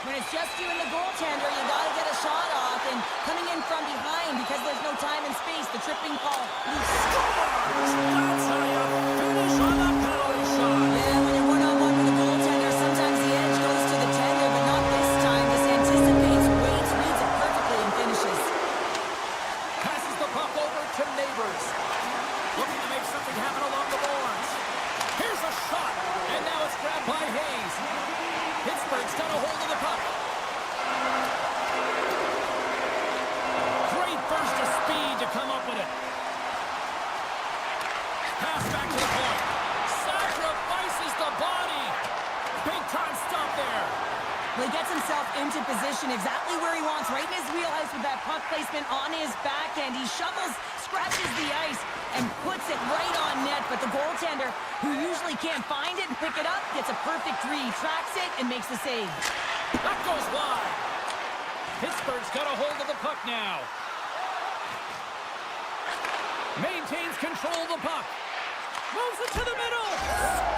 When it's just you and the goaltender, you got to get a shot off. And coming in from behind because there's no time and space, the tripping call. He scores! That's how you finish on a penalty shot. Yeah, when you're one-on-one with a goaltender, sometimes the edge goes to the tender, but not this time. This anticipates, waits, reads it perfectly, and finishes. Passes the puck over to Neighbors. Looking to make something happen along the boards. Here's a shot, and now it's grabbed by Hayes. Pittsburgh's got a hold of the puck. Great burst of speed to come up with it. Pass back to the point. Sacrifices the body. Big time stop there. Well, he gets himself into position exactly where he wants, right in his wheelhouse with that puck placement on his backhand. He shovels, scratches the ice, and puts it right on net. But the goaltender, who usually can't find it and pick it up, gets a perfect read, tracks it, and makes the save. That goes wide. Pittsburgh's got a hold of the puck now. Maintains control of the puck. Moves it to the middle.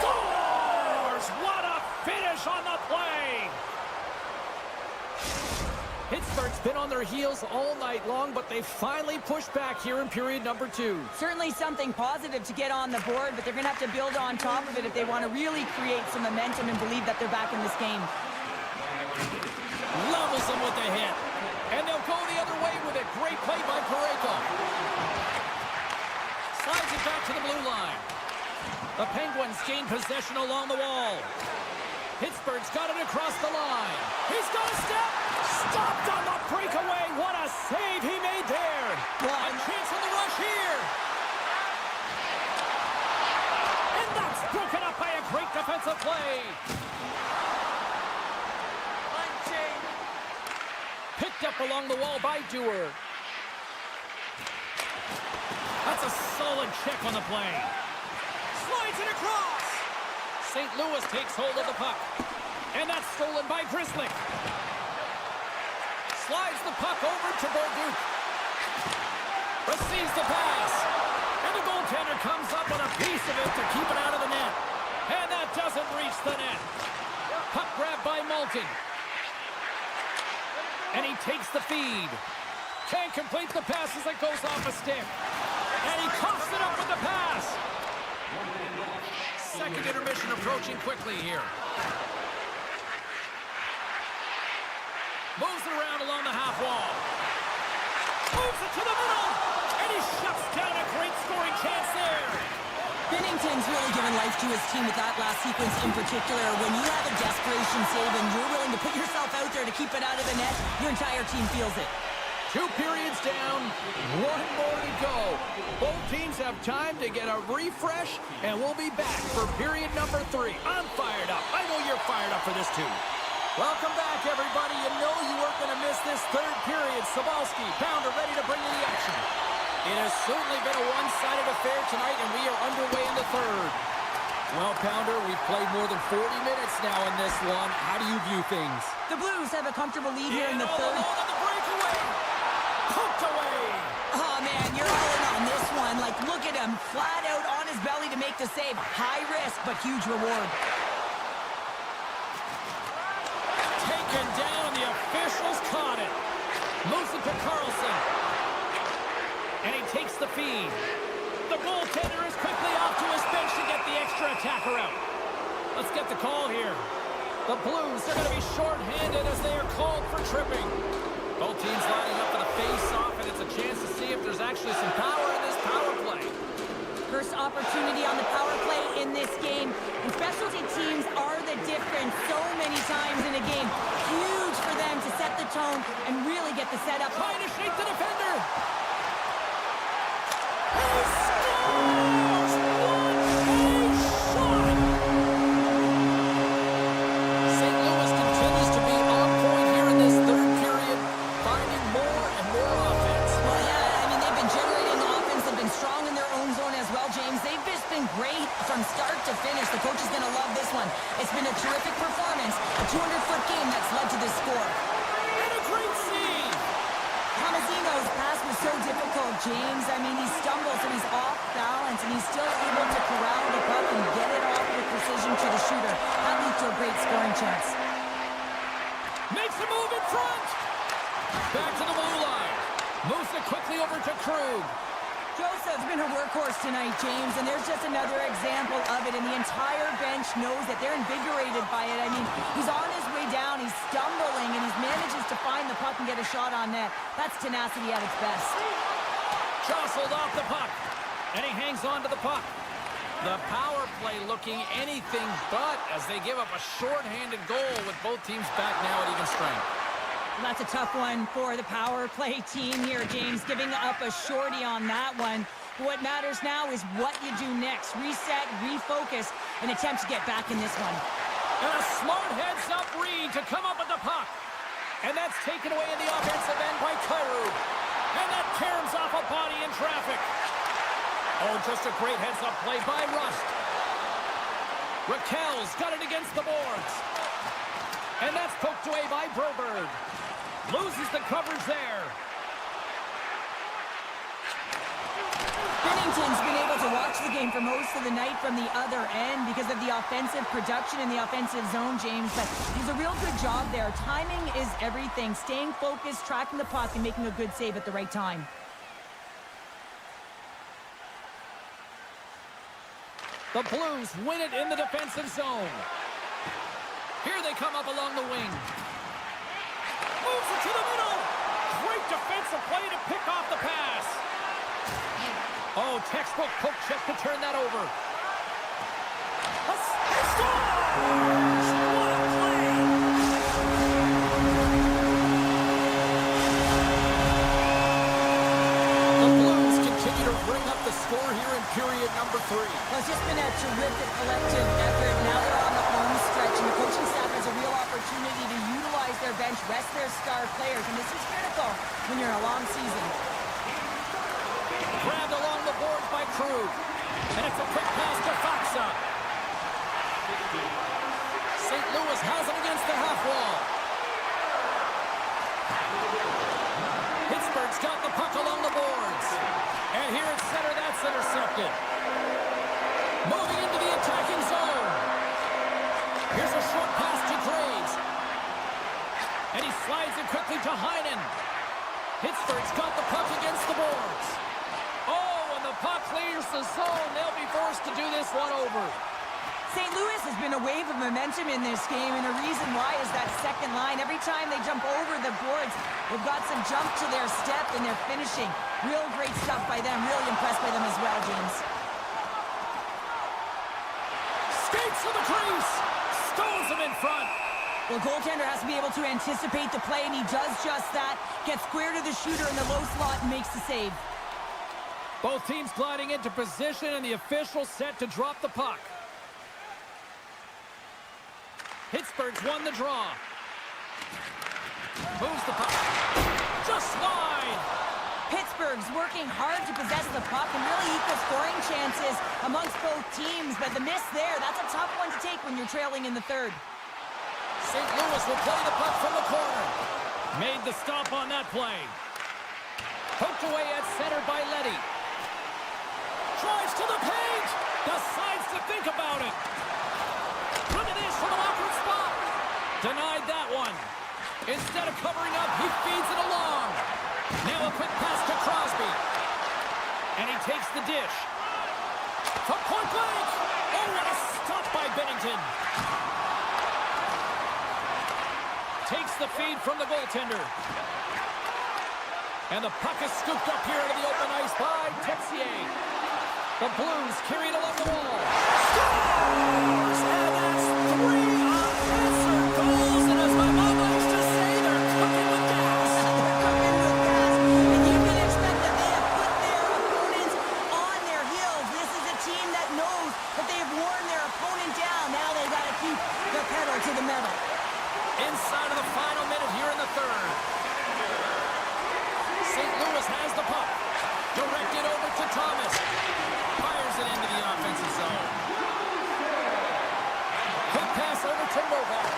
Scores! What a finish on the play! Pittsburgh's been on their heels all night long, but they finally pushed back here in period number 2. Certainly something positive to get on the board, but they're going to have to build on top of it if they want to really create some momentum and believe that they're back in this game. Levels them with the hit. And they'll go the other way with it. Great play by Parayko. Slides it back to the blue line. The Penguins gain possession along the wall. Pittsburgh's got it across the line. He's got a step. Stopped on the breakaway. What a save he made there. A chance in the rush here. And that's broken up by a great defensive play. Picked up along the wall by Dewar. That's a solid check on the play. Slides it across. St. Louis takes hold of the puck. And that's stolen by Grizzly. Slides the puck over to Bolduc. Receives the pass. And the goaltender comes up with a piece of it to keep it out of the net. And that doesn't reach the net. Puck grab by Malkin. And he takes the feed. Can't complete the pass as it goes off a stick. And he coughs it up with the pass. Second intermission approaching quickly here. Moves it around along the half wall. Moves it to the middle. And he shuts down a great scoring chance there. Binnington's really given life to his team with that last sequence in particular. When you have a desperation save and you're willing to put yourself out there to keep it out of the net, your entire team feels it. 2 periods down, 1 more to go. Both teams have time to get a refresh, and we'll be back for period number 3. I'm fired up. I know you're fired up for this too. Welcome back, everybody. You know you weren't going to miss this third period. Sabalski, Pounder ready to bring you the action. It has certainly been a one-sided affair tonight, and we are underway in the third. Well, Pounder, we've played more than 40 minutes now in this one. How do you view things? The Blues have a comfortable lead here in the third. On the breakaway. Poked away. Oh, man, you're all in on this one. Like, look at him, flat out on his belly to make the save. High risk, but huge reward. Taken down, the officials caught it. Moves it to Carlson. And he takes the feed. The goaltender is quickly off to his bench to get the extra attacker out. Let's get the call here. The Blues are going to be short-handed as they are called for tripping. Both teams lining up for the face-off, and it's a chance to see if there's actually some power in this power play. First opportunity on the power play in this game. And specialty teams are the difference so many times in a game. Huge for them to set the tone and really get the setup. Trying to shake the defender. From start to finish, the coach is going to love this one. It's been a terrific performance, a 200-foot game that's led to this score. And a great save! Tomasino's pass was so difficult, James. I mean, he stumbles and he's off balance, and he's still able to corral the puck and get it off with precision to the shooter. That leads to a great scoring chance. Makes a move in front! Back to the blue line. Moves it quickly over to Krug. Joseph's been a workhorse tonight, James, and there's just another example of it, and the entire bench knows that they're invigorated by it. I mean, he's on his way down, he's stumbling, and he manages to find the puck and get a shot on net. That's tenacity at its best. Jostled off the puck, and he hangs on to the puck. The power play looking anything but as they give up a short-handed goal with both teams back now at even strength. That's a tough one for the power play team here, James, giving up a shorty on that one. What matters now is what you do next. Reset, refocus, and attempt to get back in this one. And a smart heads-up read to come up with the puck. And that's taken away in the offensive end by Kyrou. And that caroms off a body in traffic. Oh, just a great heads-up play by Rust. Raquel's got it against the boards. And that's poked away by Broberg. Loses the coverage there. Binnington's been able to watch the game for most of the night from the other end because of the offensive production in the offensive zone, James. But he's a real good job there. Timing is everything. Staying focused, tracking the puck, and making a good save at the right time. The Blues win it in the defensive zone. Here they come up along the wing. Moves it to the middle. Great defensive play to pick off the pass. Oh, textbook poke check to turn that over. What a play! The Blues continue to bring up the score here in period number 3. Well, it's just been a terrific collective effort. Now they're on the home stretch, and the coaching staff has a real opportunity to utilize their bench, rest their star players, and this is critical when you're in a long season. Grabbed along the boards by Krug. And it's a quick pass to Faksa. St. Louis has it against the half wall. Pittsburgh's got the puck along the boards. And here at center, that's intercepted. Moving into the attacking zone. Here's a short pass to Graves. And he slides it quickly to Heinen. Pittsburgh's got the puck against the boards. Oh, and the puck clears the zone. They'll be forced to do this one over. St. Louis has been a wave of momentum in this game, and the reason why is that second line. Every time they jump over the boards, they've got some jump to their step, and they're finishing. Real great stuff by them. Really impressed by them as well, James. Skates to the crease. Stones him in front. Well, goaltender has to be able to anticipate the play, and he does just that. Gets square to the shooter in the low slot and makes the save. Both teams gliding into position, and the official set to drop the puck. Pittsburgh's won the draw. Moves the puck. Just wide. Pittsburgh's working hard to possess the puck and really equal scoring chances amongst both teams, but the miss there, that's a tough one to take when you're trailing in the third. St. Louis will play the puck from the corner. Made the stop on that play. Poked away at center by Leddy. Drives to the paint. Decides to think about it. Look at this from an awkward spot. Denied that one. Instead of covering up, he feeds it along. Now a quick pass to Crosby. And he takes the dish. From point blank. Oh, what a stop by Bennington. Takes the feed from the goaltender. And the puck is scooped up here into the open ice by Texier. The Blues carry it along the wall. Scores! And that's 3 unanswered goals. And as my mom likes to say, they're cooking with gas. They're cooking with gas. And you can expect that they have put their opponents on their heels. This is a team that knows that they have worn their opponent down. Now they've got to keep the pedal to the metal. Inside of the final minute here in the third. St. Louis has the puck. Directed over to Thomas. Fires it into the offensive zone. Quick pass over to Novak.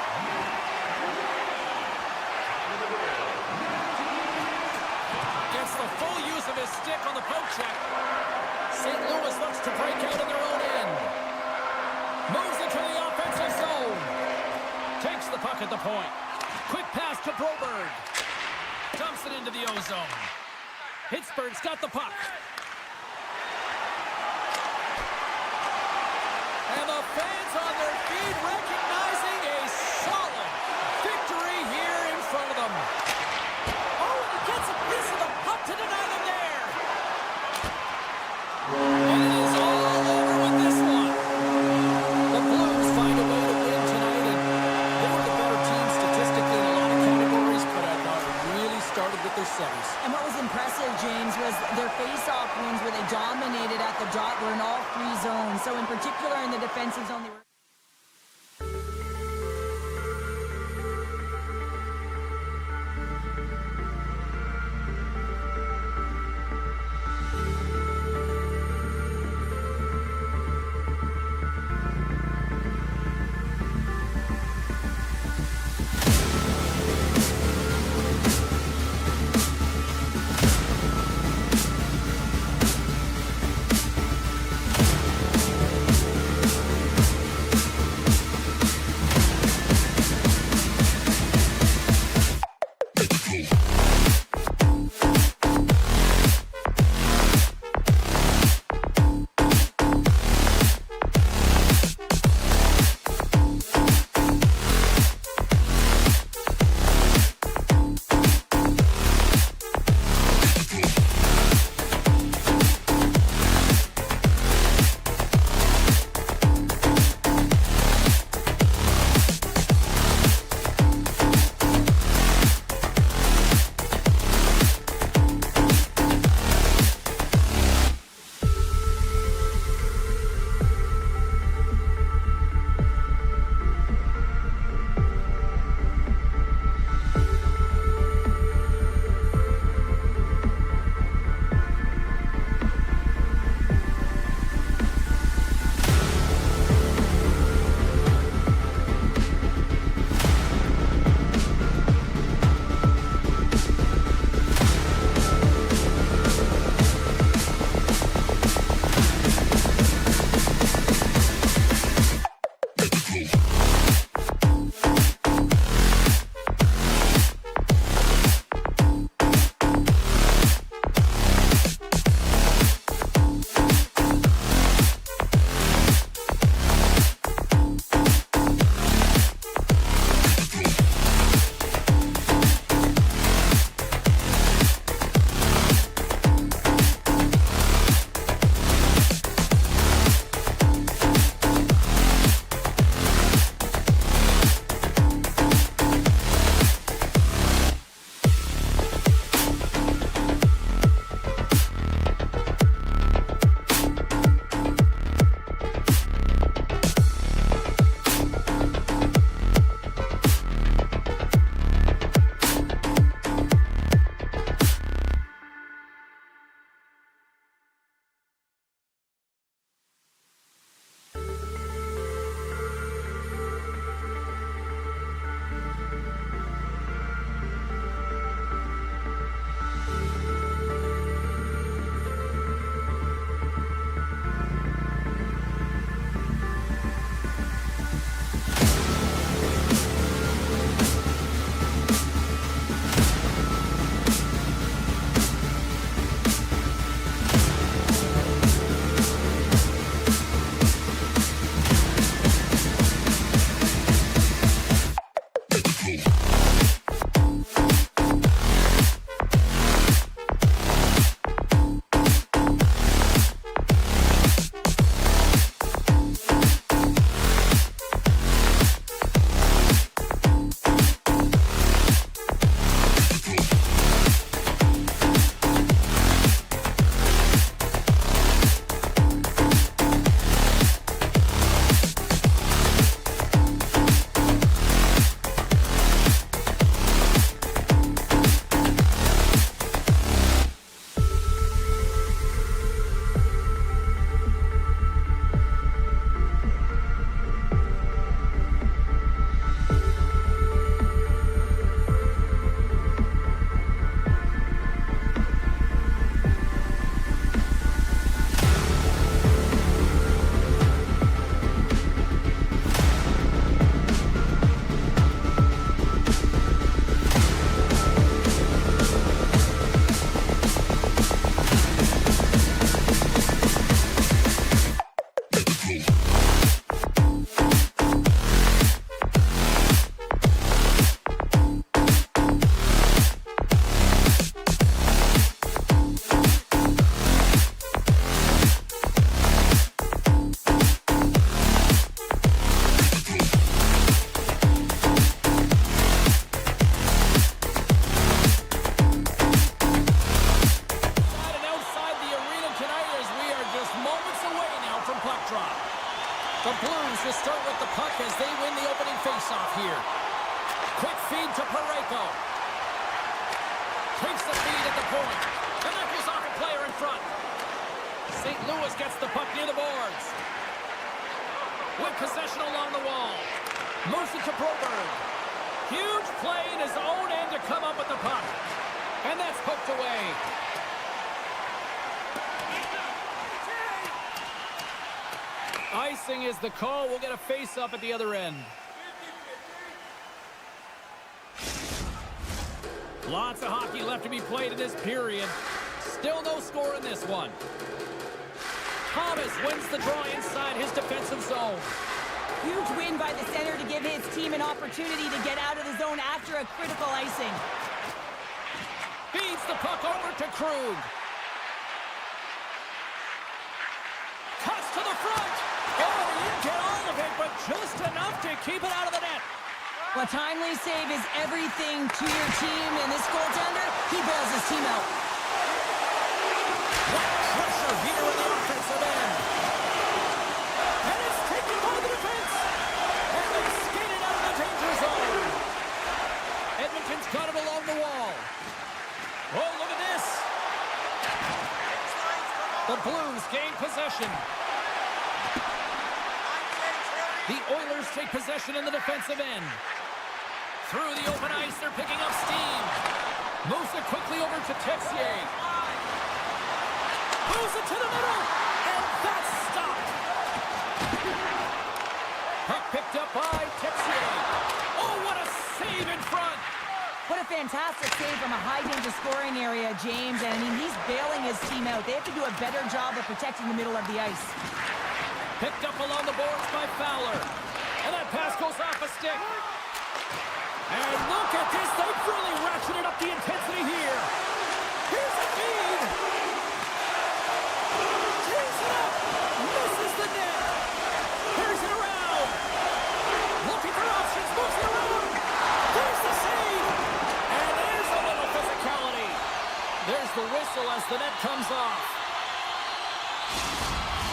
Gets the full use of his stick on the poke check. St. Louis looks to break out in their own end. Moves into the offensive zone. Takes the puck at the point. Quick pass to Broberg. Dumps it into the O-zone. Pittsburgh's got the puck. And the fans on their feet recognizing a solid victory here in front of them. Oh, and he gets a piece of the puck to deny them there. And it is all over with this one. The Blues find a way to win tonight, and they were the better team statistically in a lot of categories, but I thought it really started with their centers. And what was impressive, James, was their face-off wins where they dominated at the dot were in all 3 zones. So in particular in the defensive zone, they were... point. And that goes off a player in front. St. Louis gets the puck near the boards. With possession along the wall. Moves it to Broberg. Huge play in his own end to come up with the puck. And that's poked away. Icing is the call. We'll get a face-up at the other end. Lots of hockey left to be played in this period. Still no score in this one. Thomas wins the draw inside his defensive zone. Huge win by the center to give his team an opportunity to get out of the zone after a critical icing. Feeds the puck over to Krug. Cuts to the front. Oh, he didn't get all of it, but just enough to keep it out of the net. A timely save is everything to your team, and this goaltender, he bails his team out. What pressure here in the offensive end. And it's taken by the defense. And they skated out of the danger zone. Edmonton's got it along the wall. Oh, look at this. The Blues gain possession. The Oilers take possession in the defensive end. Through the open ice, they're picking up steam. Moves it quickly over to Texier. Moves it to the middle. And that's stopped. Puck picked up by Texier. Oh, what a save in front. What a fantastic save from a high-danger scoring area, James. And, I mean, he's bailing his team out. They have to do a better job of protecting the middle of the ice. Picked up along the boards by Fowler. And that pass goes off a stick. And look at this. They've really ratcheted up the intensity here. Here's the feed. Takes it up. Misses the net. Here's it around. Looking for options. Moves it around. There's the save. And there's a little physicality. There's the whistle as the net comes off.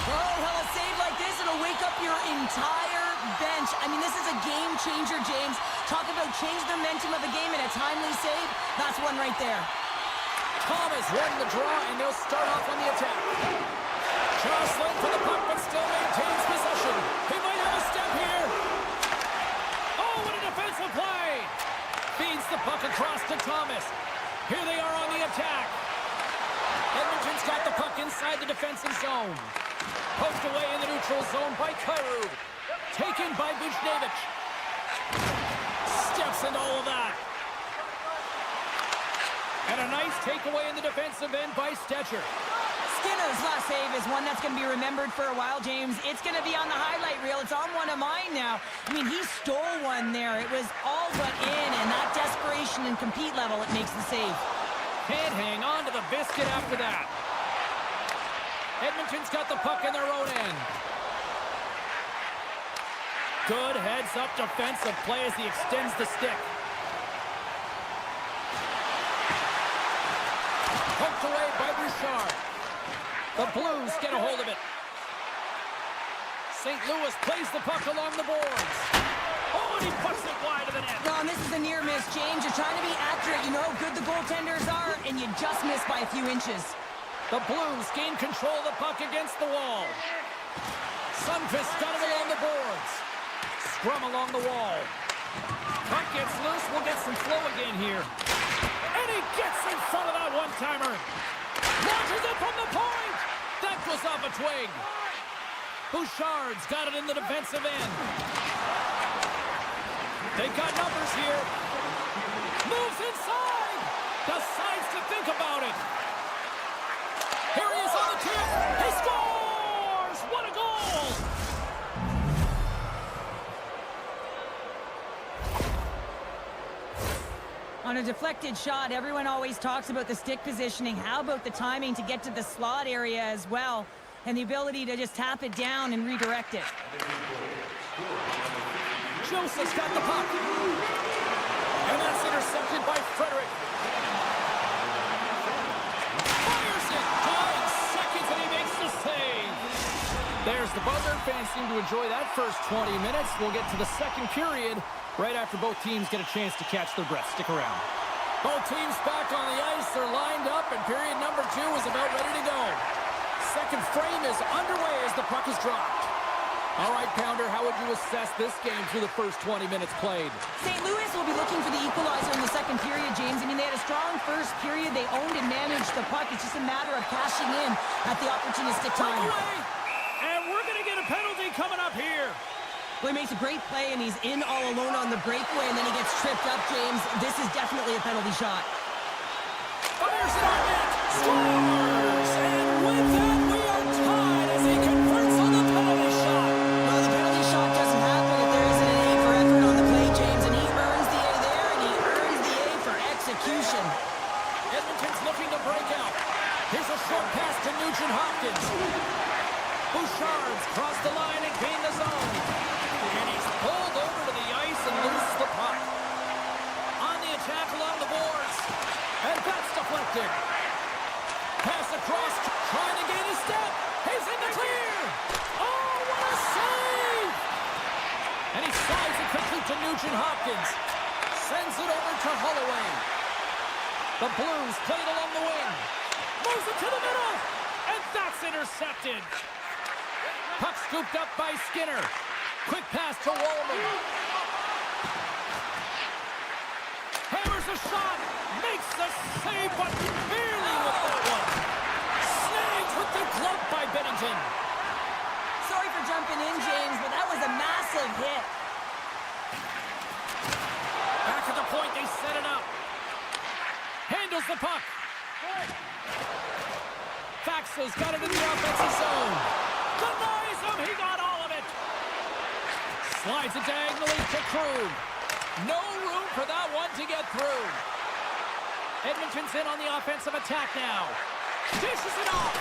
Oh, well, a save like this, it'll wake up your entire bench. I mean, this is a game changer, James. Talk about change the momentum of a game in a timely save. That's one right there. Thomas won the draw, and they'll start off on the attack. Jostling for the puck, but still maintains possession. He might have a step here. Oh, what a defensive play. Feeds the puck across to Thomas. Here they are on the attack. Edmonton's got the puck inside the defensive zone. Poked away in the neutral zone by Kyrou. Taken by Buchnevich. Steps into all of that. And a nice takeaway in the defensive end by Stetcher. Skinner's last save is one that's going to be remembered for a while, James. It's going to be on the highlight reel. It's on one of mine now. I mean, he stole one there. It was all but in, and that desperation and compete level, it makes the save. Can't hang on to the biscuit after that. Edmonton's got the puck in their own end. Good heads-up defensive play as he extends the stick. Poked away by Bouchard. The Blues get a hold of it. St. Louis plays the puck along the boards. Oh, and he puts it wide of the net. Well, and this is a near miss, James. You're trying to be accurate. You know how good the goaltenders are, and you just miss by a few inches. The Blues gain control of the puck against the wall. Sundqvist got it along the boards. Scrum along the wall. Puck gets loose. We'll get some flow again here. And he gets in front of that one-timer. Launches it from the point. That goes off a twig. Bouchard's got it in the defensive end. They've got numbers here. Moves inside. Decides to think about it. Here he is on the tip. He scores! What a goal! On a deflected shot, everyone always talks about the stick positioning. How about the timing to get to the slot area as well? And the ability to just tap it down and redirect it. Joseph's got the puck. And that's intercepted by Frederick. Fires it. 9 seconds and he makes the save. There's the buzzer. Fans seem to enjoy that first 20 minutes. We'll get to the second period right after both teams get a chance to catch their breath. Stick around. Both teams back on the ice. They're lined up, and period number 2 is about ready to go. Second frame is underway as the puck is dropped. All right, Pounder, how would you assess this game through the first 20 minutes played? St. Louis will be looking for the equalizer in the second period, James. I mean, they had a strong first period. They owned and managed the puck. It's just a matter of cashing in at the opportunistic time. Away. And we're going to get a penalty coming up here. Well, he makes a great play, and he's in all alone on the breakaway, and then he gets tripped up, James. This is definitely a penalty shot. Oh, there's an net. Scores! And with that, we are tied as he converts on the penalty shot. Well, the penalty shot doesn't happen if there isn't an A for effort on the play, James, and he earns the A there, and he earns the A for execution. Edmonton's looking to break out. Here's a short pass to Nugent-Hopkins. Bouchard's crossed the line and gained the zone. And he's pulled over to the ice and loses the puck. On the attack along the boards. And that's deflected. Pass across, trying to gain a step. He's in the clear. Oh, what a save! And he slides it quickly to Nugent-Hopkins. Sends it over to Holloway. The Blues play it along the wing. Moves it to the middle. And that's intercepted. Puck scooped up by Skinner. Quick pass to Wallman. Hammers a shot. Makes the save, but barely with that one. Snagged with the glove by Bennington. Sorry for jumping in, James, but that was a massive hit. Back at the point, they set it up. Handles the puck. Faxa's got it in the offensive zone. Denies him. He got all of it. Slides it diagonally to Krug. No room for that one to get through. Edmonton's in on the offensive attack now. Dishes it off.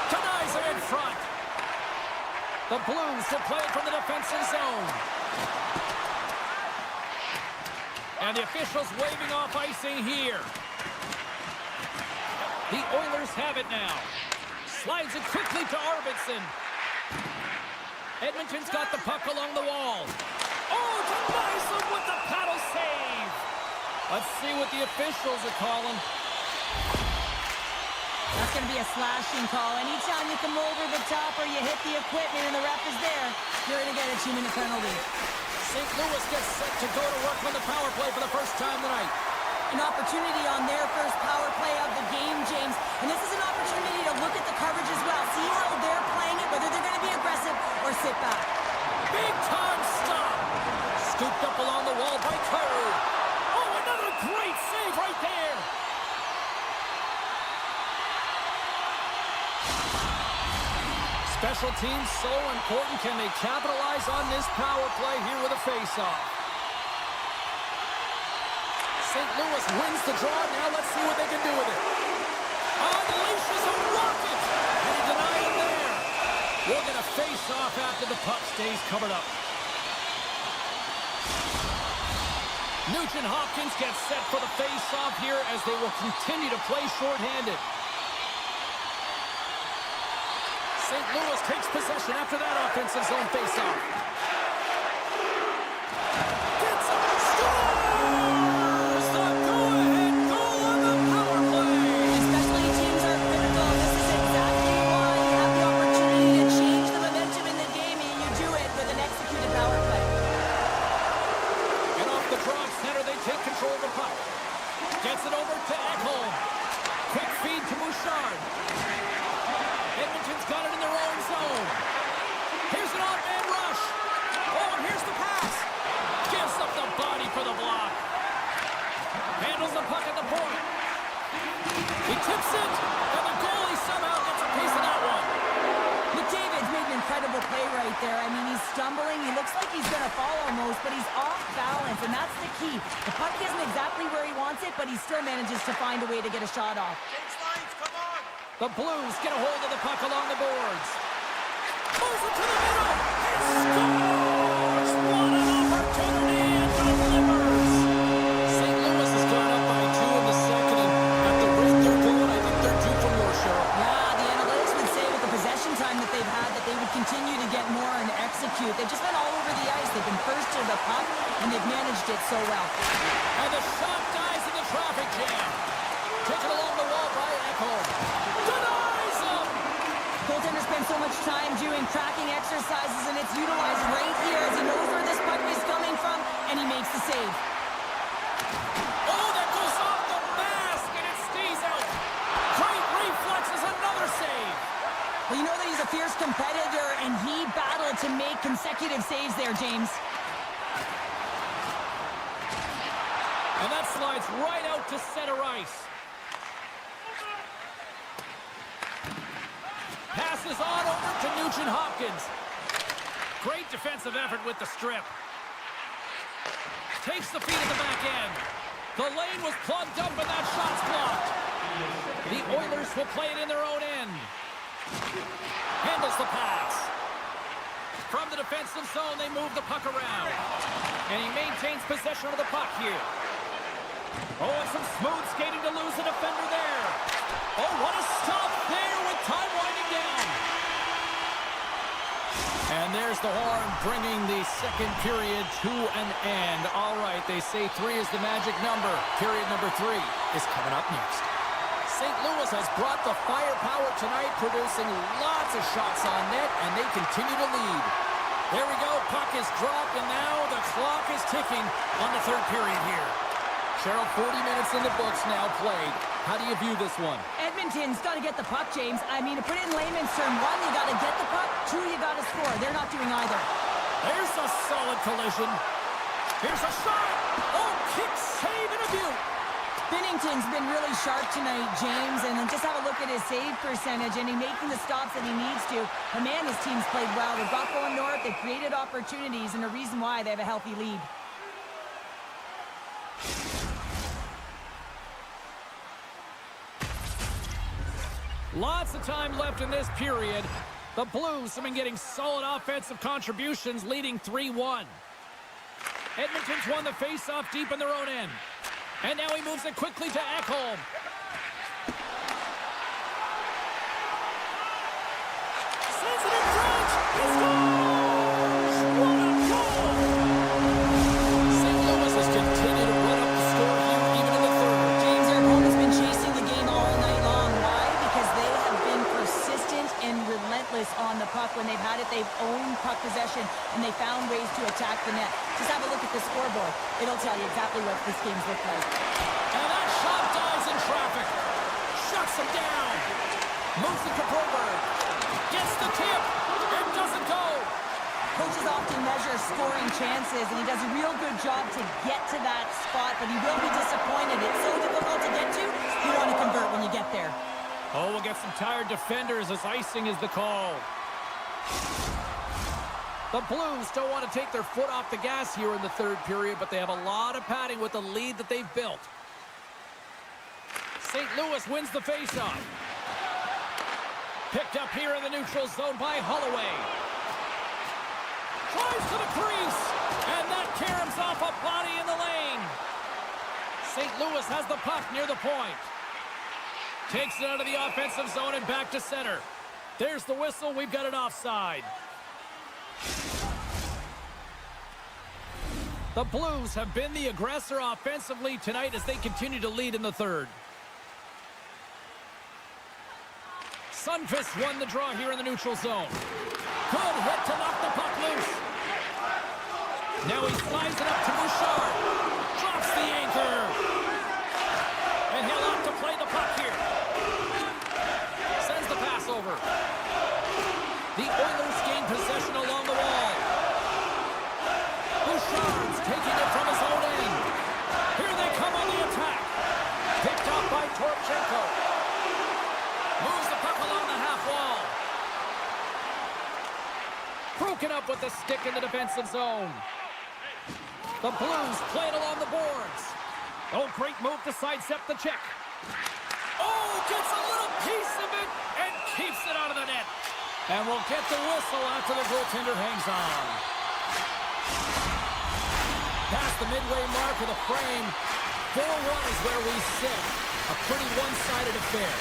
Denies him in front. The Blues will play it from the defensive zone. And the officials waving off icing here. The Oilers have it now. Slides it quickly to Arvidsson. Edmonton's got the puck along the wall. Oh, denies him with the paddle save. Let's see what the officials are calling. That's going to be a slashing call. Anytime you come over the top or you hit the equipment and the ref is there, you're going to get a 2-minute penalty. St. Louis gets set to go to work on the power play for the first time tonight. An opportunity on their first power play of the game, James. And this is an opportunity to look at the coverage as well. See how they're playing it, whether they're going to be aggressive or sit back. Big time stop. Scooped up along the wall by Krug. Oh, another great save right there. Special teams so important. Can they capitalize on this power play here with a face-off? St. Louis wins the draw. Now let's see what they can do with it. Unleashes a rocket. And he denied him there. We're going to face off after the puck stays covered up. Nugent-Hopkins gets set for the face-off here as they will continue to play shorthanded. St. Louis takes possession after that offensive zone face-off. Gets up, scores! The go-ahead goal on the power play! Especially teams are critical. This is exactly why you have the opportunity to change the momentum in the game, and you do it with an executed power play. And off the draw center, they take control of the puck. Gets it over to Ekholm. Quick feed to Bouchard. Edmonton's got it in their own zone. Here's an odd-man rush. Oh, and here's the pass. Gives up the body for the block. Handles the puck at the point. He tips it, and the goalie somehow gets a piece of that one. McDavid's made an incredible play right there. I mean, he's stumbling. He looks like he's going to fall almost, but he's off balance, and that's the key. The puck isn't exactly where he wants it, but he still manages to find a way to get a shot off. The Blues get a hold of the puck along the boards. Moves it to the middle. He scores! What an opportunity and delivers! St. Louis has gone up by 2 in the second, and at the rate they're going, I think they're due for more, Cheryl. Yeah, the analytics would say with the possession time that they've had that they would continue to get more and execute. They've just been all over the ice. They've been first to the puck, and they've managed it so well. And the shot dies in the traffic taken along the wall by Ekholm. Denies him! Goaltender spends so much time doing tracking exercises, and it's utilized right here as he knows where this puck is coming from, and he makes the save. Oh, that goes off the mask, and it stays out. Great reflexes, another save. Well, you know that he's a fierce competitor, and he battled to make consecutive saves there, James. And that slides right out to center ice. Passes on over to Nugent-Hopkins. Great defensive effort with the strip. Takes the feed at the back end. The lane was plugged up and that shot's blocked. The Oilers will play it in their own end. Handles the pass. From the defensive zone, they move the puck around. And he maintains possession of the puck here. Oh, and some smooth skating to lose a defender there. Oh, what a stop there with time winding down. And there's the horn bringing the second period to an end. All right, they say 3 is the magic number. Period number 3 is coming up next. St. Louis has brought the firepower tonight, producing lots of shots on net, and they continue to lead. There we go, puck is dropped, and now the clock is ticking on the third period here. Cheryl, 40 minutes in the books now played. How do you view this one? Edmonton's got to get the puck, James. I mean, to put it in layman's term, 1, you got to get the puck. 2, you got to score. They're not doing either. There's a solid collision. Here's a shot. Oh, kick, save, and a beaut. Binnington's been really sharp tonight, James, and then just have a look at his save percentage, and he's making the stops that he needs to. But man, his team's played well. They've got going north, they've created opportunities, and the reason why they have a healthy lead. Lots of time left in this period. The Blues have been getting solid offensive contributions, leading 3-1. Edmonton's won the face-off deep in their own end. And now he moves it quickly to Ekholm. Sends it in front. He scores! What a goal! St. Louis has continued to run up the score here, even in the third. James, their opponent's been chasing the game all night long. Why? Because they have been persistent and relentless on the puck. When they've had it, they've owned puck possession, and they found ways to attack the net. Just have a look at the scoreboard. It'll tell you exactly what this game's looked like. And that shot dives in traffic. Shuts him down. Moves it to Broberg. Gets the tip. It doesn't go. Coaches often measure scoring chances, and he does a real good job to get to that spot, but he will be disappointed. It's so difficult to get to. You want to convert when you get there. Oh, we'll get some tired defenders as icing is the call. The Blues don't want to take their foot off the gas here in the third period, but they have a lot of padding with the lead that they've built. St. Louis wins the faceoff. Picked up here in the neutral zone by Holloway. Tries to the crease, and that caroms off a body in the lane. St. Louis has the puck near the point. Takes it out of the offensive zone and back to center. There's the whistle. We've got an offside. The Blues have been the aggressor offensively tonight as they continue to lead in the third. Sundqvist won the draw here in the neutral zone. Good hit to knock the puck loose. Now he slides it up to Bouchard. Drops the anchor. And he'll have to play the puck here. Sends the pass over. The Oilers gain possession along the wall. Bouchard's taking it from his own end. Here they come on the attack. Picked up by Torchenko. Moves the puck along the half wall. Broken up with the stick in the defensive zone. The Blues play it along the boards. Oh, great move to sidestep the check. Oh, gets a little piece of it and keeps it out of the net. And we'll get the whistle after the goaltender hangs on. Past the midway mark of the frame, 4-1 is where we sit. A pretty one-sided affair.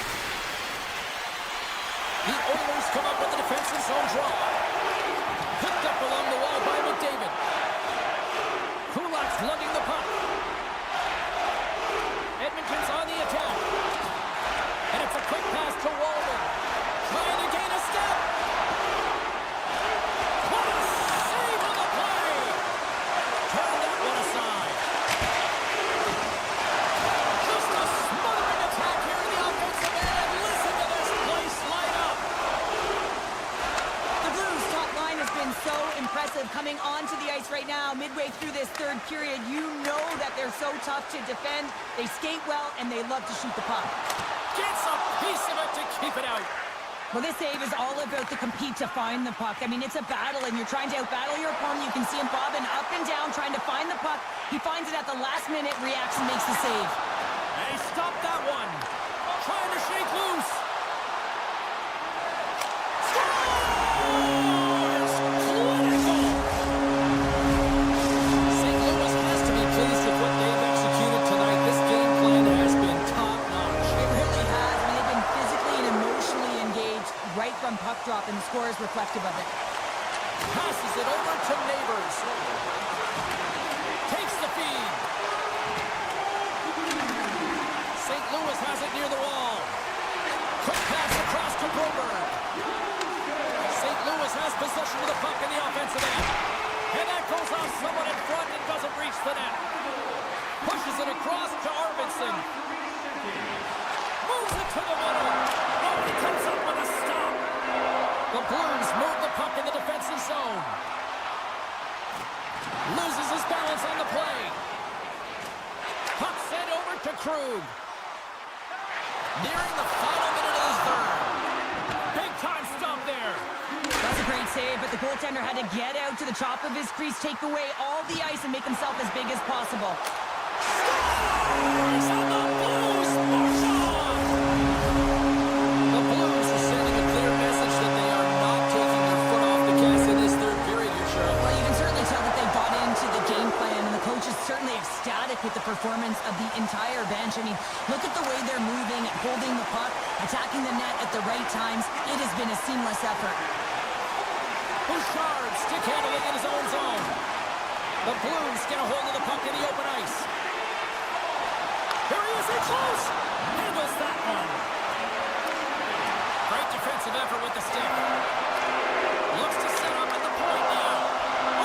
The Oilers come up with the defensive zone draw. Picked up along the wall by McDavid. Kulak's lugging the puck. Edmonton's on the attack. third period. You know that they're so tough to defend. They skate well, and they love to shoot the puck. Gets a piece of it to keep it out. Well, this save is all about the compete to find the puck. I mean, it's a battle, and you're trying to outbattle your opponent. You can see him bobbing up and down, trying to find the puck. He finds it at the last minute, reacts and makes the save. And he stopped that one. Trying to shake loose. Scores! Clinical! St. Louis has to be pleased with what they've executed tonight. This game plan has been top-notch. It really has. I mean, they've been physically and emotionally engaged right from puck drop, and the score is reflective of it. Passes it over to Neighbors. Takes the feed. St. Louis has it near the wall. Quick pass across to Broberg. St. Louis has possession of the puck in the offensive end. And that goes off someone in front and doesn't reach the net. Pushes it across to Arvidsson. Moves it to the middle. Oh, he comes up with a stop. The Blues move the puck in the defensive zone. Loses his balance on the play. Puck sent over to Krug. Nearing the final minute of his third. Big time stop there. That's a great save, but the goaltender had to get out to the top of his crease, take away all the ice, and make himself as big as possible. Scores! And the Blues march on! The Blues are sending a clear message that they are not taking their foot off the gas in this third period here, Cheryl. Well, you can certainly tell that they bought into the game plan, and the coach is certainly ecstatic with the performance of the entire bench. I mean, look at the way they're moving, holding the puck, attacking the net at the right times. It has been a seamless effort. Bouchard stick handling in his own zone. The Blues get a hold of the puck in the open ice. Here he is in close. Handles that one. Great defensive effort with the stick. Looks to set up at the point now.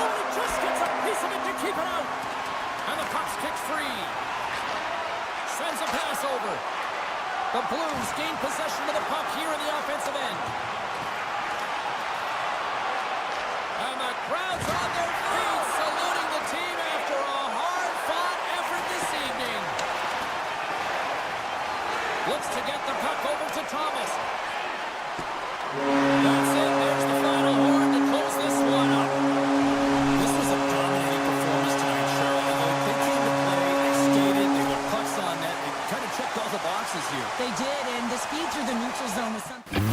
Only just gets a piece of it to keep it out. And the puck's kicked free. Sends a pass over. The Blues gain possession of the puck here in the offensive end. And the crowd's on their feet, saluting the team after a hard-fought effort this evening. Looks to get the puck over to Thomas. That's it. There's the final horn to close this one up. This was a dominating performance tonight, Cheryl. They came to play, they skated, they were pucks on net. They kind of checked all the boxes here. They did, and the speed through the neutral zone was something.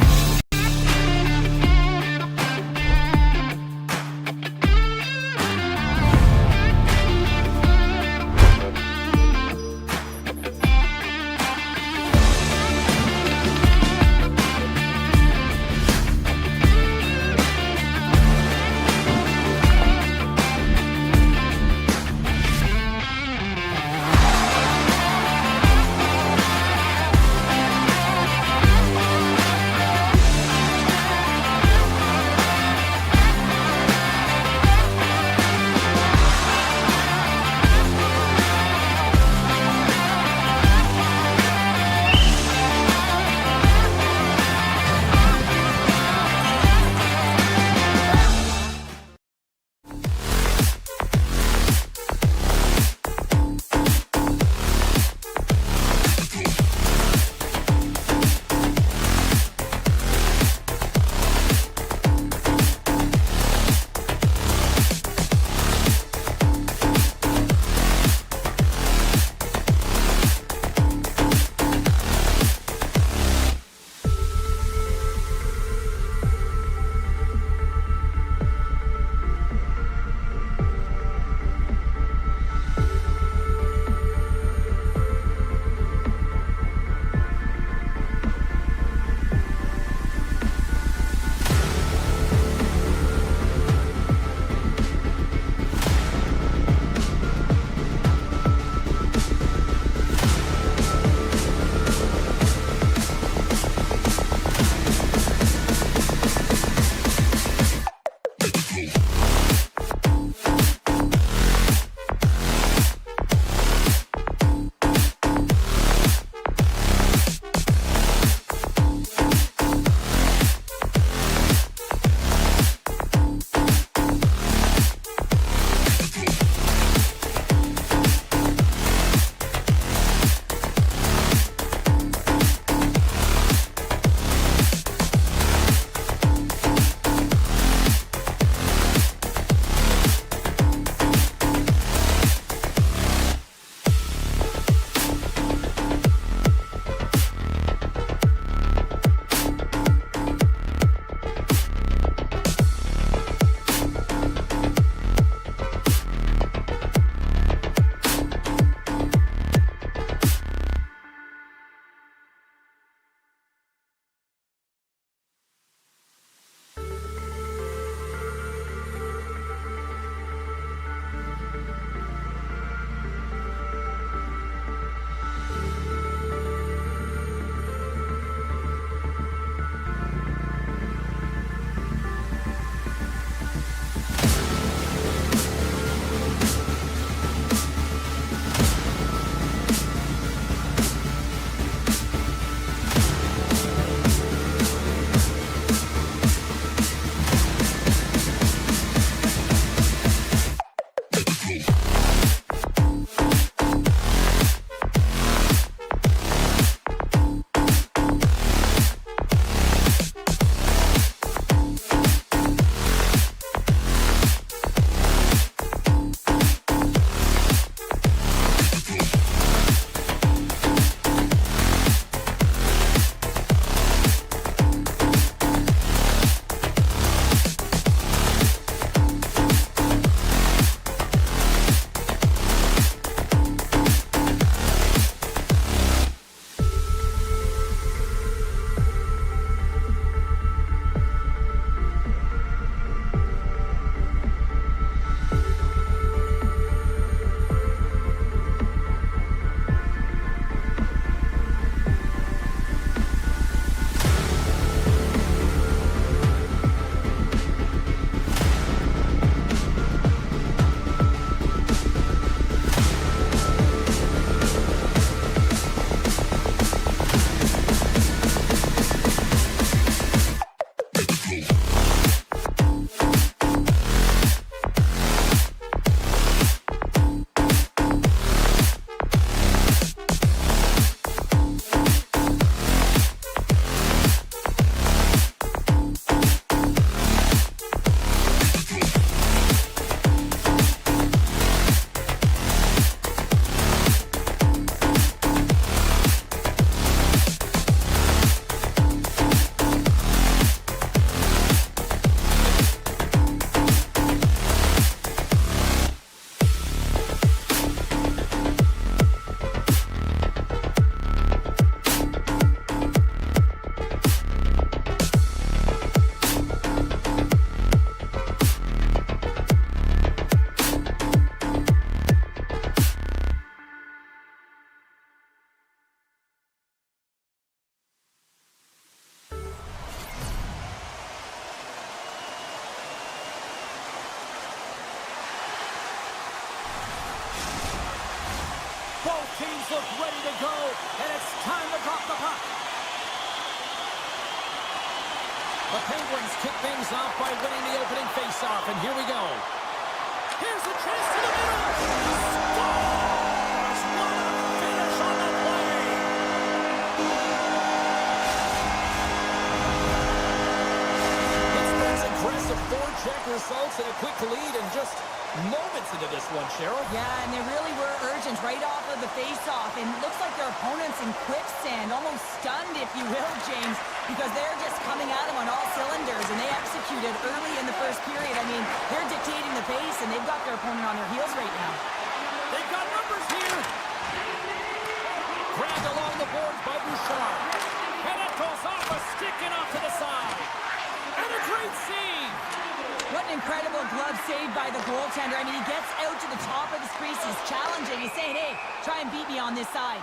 teams look ready to go, and it's time to drop the puck. The Penguins kick things off by winning the opening faceoff, and here we go. Here's a chance to the middle. Scores! What a finish on the play! Pittsburgh's aggressive forecheck results in a quick lead and just moments into this one, Cheryl. Yeah, and they really were urgent right off of the face-off, and it looks like their opponents in quicksand, almost stunned, if you will, James, because they're just coming at them on all cylinders, and they executed early in the first period. I mean, they're dictating the pace, and they've got their opponent on their heels right now. They've got numbers here. Grabbed along the boards by Bouchard. And it goes off a stick and off to the side. And a great save. What an incredible glove save by the goaltender. I mean, he gets out to the top of his crease. He's challenging. He's saying, hey, try and beat me on this side.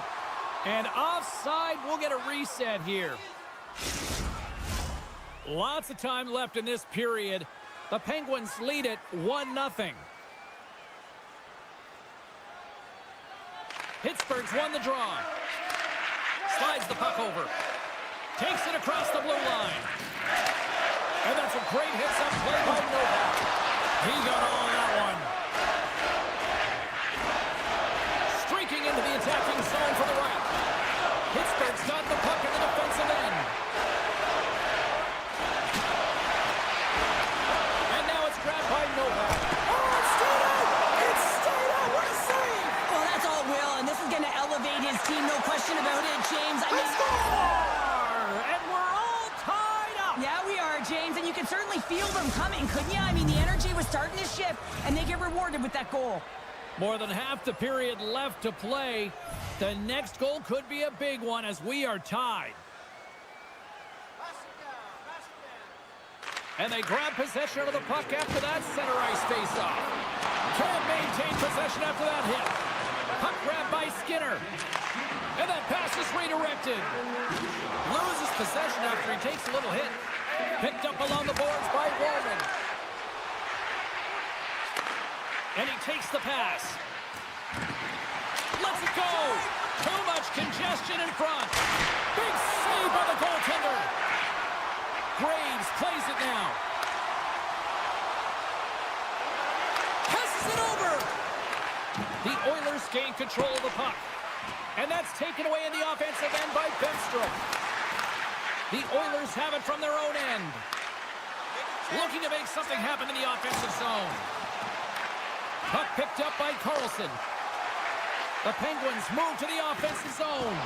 And offside, we'll get a reset here. Lots of time left in this period. The Penguins lead it 1-0. Pittsburgh's won the draw. Slides the puck over. Takes it across the blue line. And that's a great hits-up play by Novak. He got all on that one. Streaking into the attacking zone for the right. Pittsburgh's got the puck in the defensive end. And now it's grabbed by Novak. Oh, it's stayed out! It's stayed out! What a save! Well, that's all Will, and this is going to elevate his team, no question about it, James. I mean, and we're all tied up. Yeah, we are, James, and you can certainly feel them coming, couldn't you? I mean, the energy was starting to shift, and they get rewarded with that goal. More than half the period left to play. The next goal could be a big one as we are tied. And they grab possession of the puck after that center ice face-off. Can't maintain possession after that hit. Puck grab by Skinner. And that pass is redirected. Loses possession after he takes a little hit. Picked up along the boards by Roman. And he takes the pass. Lets it go. Too much congestion in front. Big save by the goaltender. Graves plays it now. Passes it over. The Oilers gain control of the puck. And that's taken away in the offensive end by Bemstrom. The Oilers have it from their own end. Looking to make something happen in the offensive zone. Puck picked up by Carlson. The Penguins move to the offensive zone.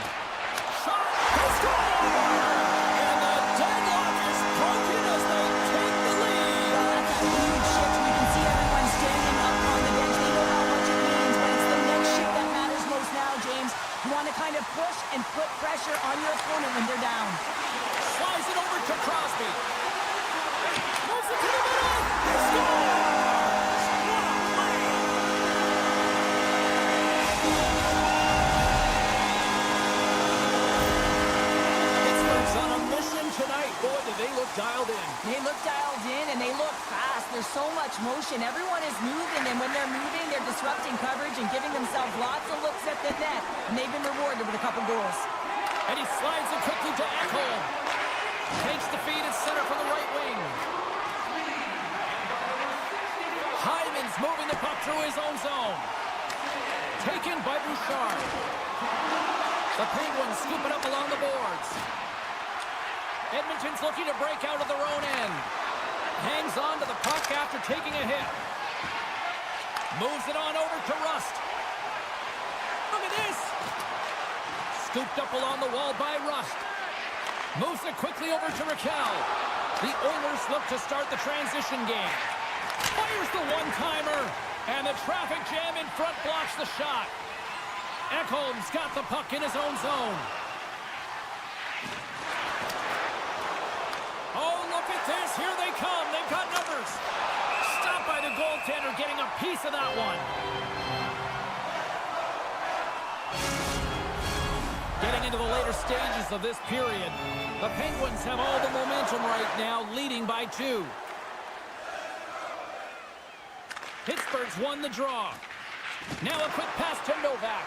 Shot! They score! And the deadlock is broken as they take the lead. Well, that's a huge shift. We can see everyone standing up on the bench. They know how much it means, but it's the next shift that matters most now, James. You want to kind of push and put pressure on your opponent when they're down. Slides it over to Crosby. Moves it to the middle. They score! Boy, do they look dialed in. They look dialed in, and they look fast. There's so much motion. Everyone is moving, and when they're moving, they're disrupting coverage and giving themselves lots of looks at the net, and they've been rewarded with a couple goals. And he slides it quickly to Ekholm. Takes the feed at center from the right wing. Hyman's moving the puck through his own zone. Taken by Bouchard. The Penguins scoop it up along the boards. Edmonton's looking to break out of their own end. Hangs on to the puck after taking a hit. Moves it on over to Rust. Look at this. Scooped up along the wall by Rust. Moves it quickly over to Raquel. The Oilers look to start the transition game. Fires the one-timer. And the traffic jam in front blocks the shot. Ekholm's got the puck in his own zone. Oh, look at this. Here they come. They've got numbers. Stopped by the goaltender, getting a piece of that one. Getting into the later stages of this period, the Penguins have all the momentum right now, leading by 2. Pittsburgh's won the draw. Now a quick pass to Novak.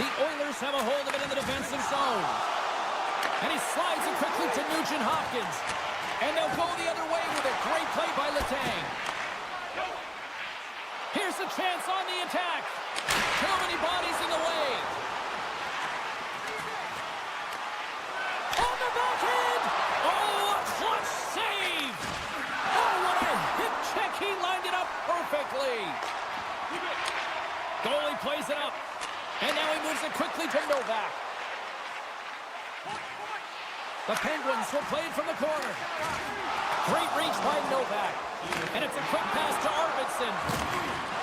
The Oilers have a hold of it in the defensive zone. And he slides it quickly to Nugent Hopkins. And they'll go the other way with a great play by Letang. Here's a chance on the attack. Too many bodies in the way. On the backhand. Oh, a clutch save. Oh, what a hip check. He lined it up perfectly. Goalie plays it up. And now he moves it quickly to Novak. The Penguins will play it from the corner. Great reach by Novak. And it's a quick pass to Arvidsson.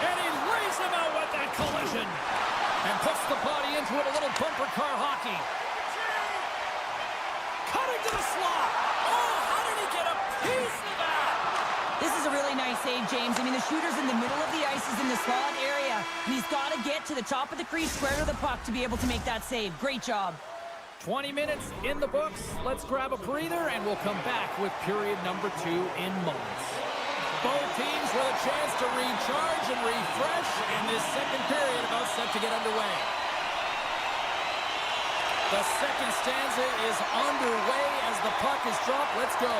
And he lays him out with that collision. And puts the body into it, a little bumper car hockey. Cutting to the slot. Oh, how did he get a piece of that? This is a really nice save, James. I mean, the shooter's in the middle of the ice, is in the slot area. He's got to get to the top of the crease, square to the puck to be able to make that save. Great job. 20 minutes in the books. Let's grab a breather, and we'll come back with period number 2 in moments. Both teams with a chance to recharge and refresh, and this second period about set to get underway. The second stanza is underway as the puck is dropped. Let's go.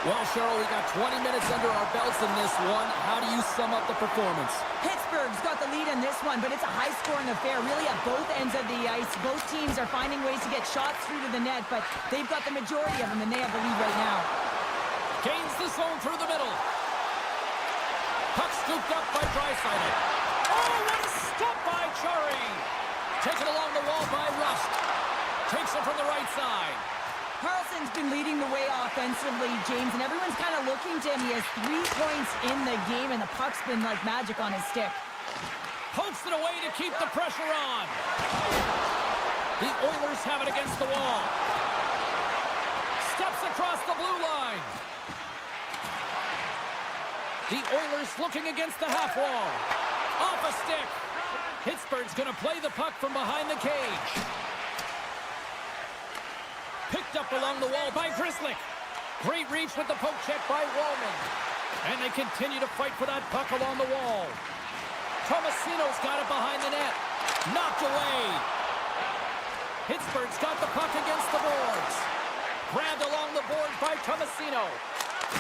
Well, Cheryl, we got 20 minutes under our belts in this one. How do you sum up the performance? Pittsburgh's got the lead in this one, but it's a high-scoring affair, really at both ends of the ice. Both teams are finding ways to get shots through to the net, but they've got the majority of them, and they have the lead right now. Gains the zone through the middle. Puck scooped up by Draisaitl. Oh, what a stop by Chari. Taken along the wall by Rust. Takes it from the right side. Carlson's been leading the way offensively, James, and everyone's kind of looking to him. He has 3 points in the game, and the puck's been like magic on his stick. Pokes it away to keep the pressure on. The Oilers have it against the wall. Steps across the blue line. The Oilers looking against the half wall. Off a stick. Pittsburgh's going to play the puck from behind the cage. Picked up along the wall by Grzelcyk. Great reach with the poke check by Wallman. And they continue to fight for that puck along the wall. Tomasino's got it behind the net. Knocked away. Pittsburgh's got the puck against the boards. Grabbed along the boards by Tomasino.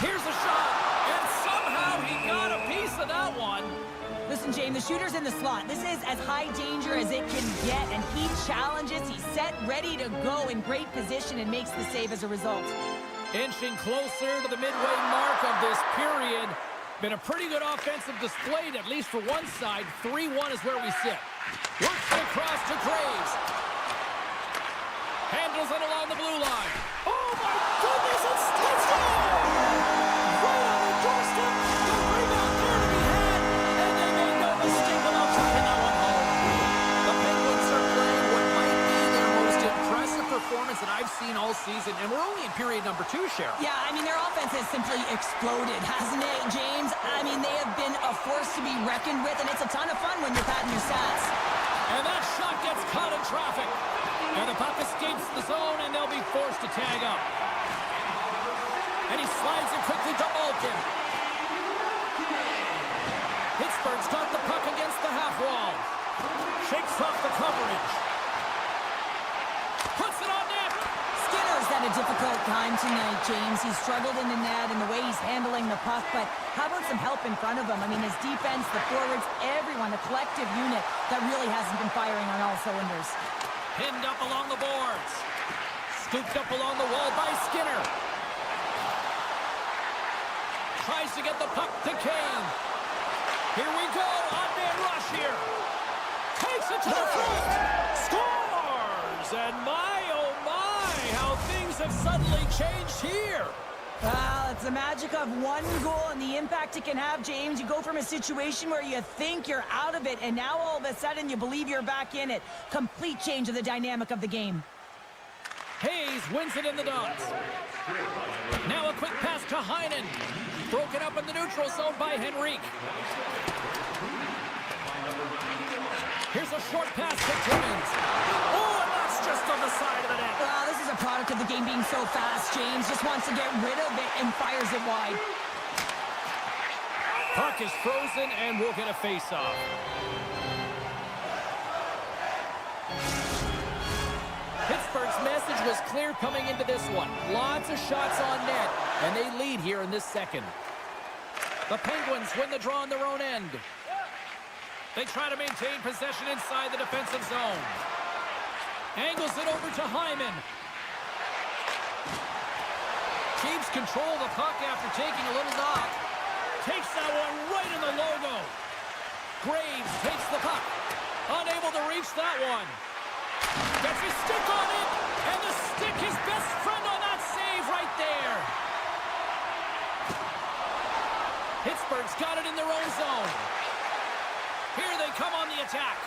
Here's a shot. And somehow he got a piece of that one. Listen, James, the shooter's in the slot. This is as high danger as it can get, and he challenges. He's set, ready to go in great position, and makes the save as a result. Inching closer to the midway mark of this period. Been a pretty good offensive display, at least for one side. 3-1 is where we sit. Works it across to Graves. Handles it along the blue line. Oh, my goodness, it's touchdown! Right on the doorstep. The rebound there to be had. And they made no mistake about taking that one home. The Penguins are playing what might be their most impressive performance that I've seen all season. And we're only in period number 2, Cheryl. Yeah, I mean, their offense has simply exploded, hasn't it, James? I mean, they have been a force to be reckoned with, and it's a ton of fun when you're patting your stats. And that shot gets caught in traffic. And the puck escapes the zone, and they'll be forced to tag up. And he slides it quickly to Malkin. Pittsburgh's got the puck against the half wall. Shakes off the coverage. Puts it on net. Skinner's had a difficult time tonight, James. He's struggled in the net and the way he's handling the puck, but how about some help in front of him? I mean, his defense, the forwards, everyone, a collective unit that really hasn't been firing on all cylinders. Pinned up along the boards. Scooped up along the wall by Skinner. Tries to get the puck to Kane. Here we go. Odd-man rush here. Takes it to the front. Scores! And my, oh my, how things have suddenly changed here. Well, it's the magic of one goal and the impact it can have, James. You go from a situation where you think you're out of it, and now all of a sudden you believe you're back in it. Complete change of the dynamic of the game. Hayes wins it in the dots. Now a quick pass to Heinen. Broken up in the neutral zone by Henrique. Here's a short pass to Timmins. Oh, and that's just on the side of the net. Well, this is a product of the game being so fast, James. Just wants to get rid of it and fires it wide. Puck is frozen, and we'll get a face-off. was clear coming into this one. Lots of shots on net, and they lead here in this second. The Penguins win the draw on their own end. They try to maintain possession inside the defensive zone. Angles it over to Hyman. Keeps control of the puck after taking a little knock. Takes that one right in the logo. Graves takes the puck. Unable to reach that one. Gets his stick on it. And the stick, his best friend on that save right there. Pittsburgh's got it in their own zone. Here they come on the attack.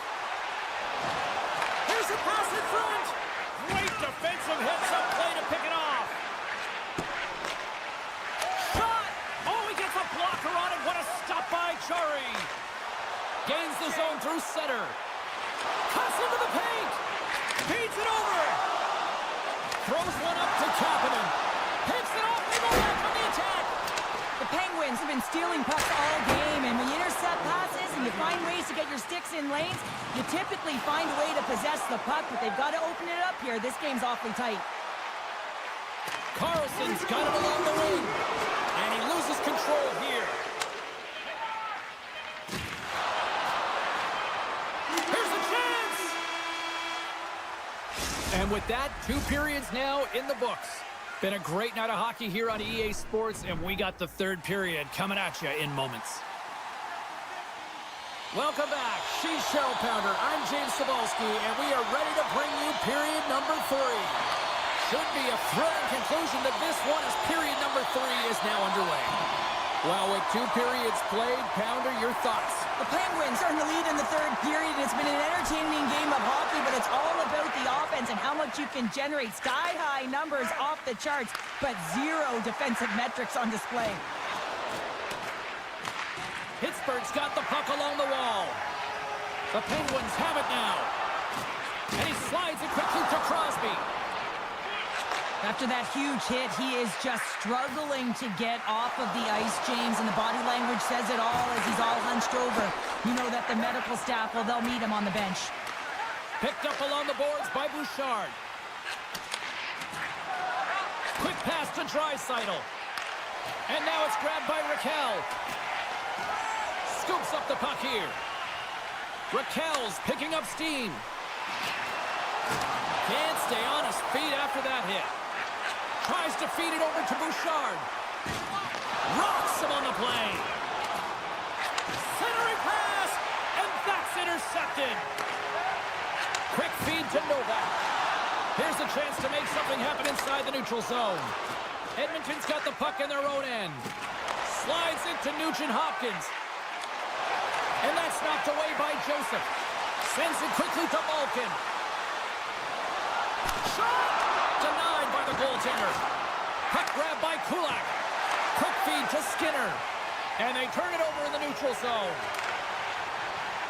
Here's a pass in front. Great defensive hits up play to pick it off. Shot! Oh, he gets a blocker on it. What a stop by Chari. Gains the zone through center. Cuts into the paint. Beats it over. Throws one up to Kapanen. Hits it off. They go back on the attack. The Penguins have been stealing pucks all game, and when you intercept passes and you find ways to get your sticks in lanes, you typically find a way to possess the puck, but they've got to open it up here. This game's awfully tight. Carlson's got it along the wing, and he loses control here. Here's a chance! And with that, 2 periods now in the books. Been a great night of hockey here on EA Sports, and we got the 3rd period coming at you in moments. Welcome back. She's Cheryl Pounder. I'm James Cebulski, and we are ready to bring you period number 3. Should be a thrilling conclusion that this one, as period number 3 is now underway. Well, with 2 periods played, Pounder, your thoughts? The Penguins are in the lead in the 3rd period. It's been an entertaining game of hockey, but it's all about the offense and how much you can generate. Sky-high numbers off the charts, but 0 defensive metrics on display. Pittsburgh's got the puck along the wall. The Penguins have it now. And he slides it quickly to Crosby. After that huge hit, he is just struggling to get off of the ice, James, and the body language says it all as he's all hunched over. You know that the medical staff, well, they'll meet him on the bench. Picked up along the boards by Bouchard. Quick pass to Draisaitl. And now it's grabbed by Raquel. Scoops up the puck here. Raquel's picking up steam. Can't stay on his feet after that hit. Tries to feed it over to Bouchard. Rocks him on the play. Centering pass, and that's intercepted. Quick feed to Novak. Here's a chance to make something happen inside the neutral zone. Edmonton's got the puck in their own end. Slides it to Nugent-Hopkins. And that's knocked away by Joseph. Sends it quickly to Malkin. Shot! Denied by the goaltender. Puck grab by Kulak. Quick feed to Skinner. And they turn it over in the neutral zone.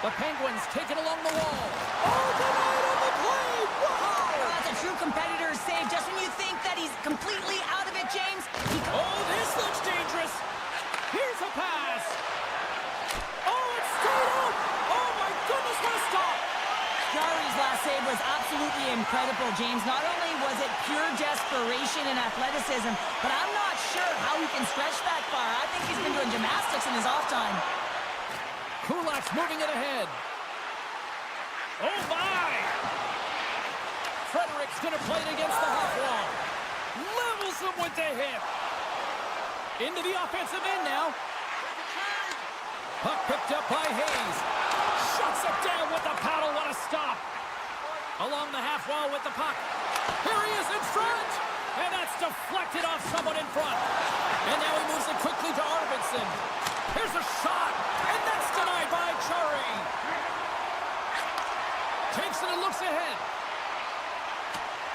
The Penguins take it along the wall. Oh, denied on the play! Wow! That's a true competitor's save. Just when you think that he's completely out of it, James. Oh, this looks dangerous. Here's a pass. Oh, it's stayed up. Oh, my goodness, what a stop. Jari's last save was absolutely incredible, James. Not only was it pure desperation and athleticism, but I'm not sure how he can stretch that far. I think he's been doing gymnastics in his off time. Kulak's moving it ahead. Oh, my! Frederick's going to play it against the half wall. Levels him with the hip. Into the offensive end now. Puck picked up by Hayes. Shuts it down with the paddle. What a stop. Along the half wall with the puck. Here he is in front. And that's deflected off someone in front. And now he moves it quickly to Arvidsson. Here's a shot. And that's denied by Chari. Takes it and looks ahead.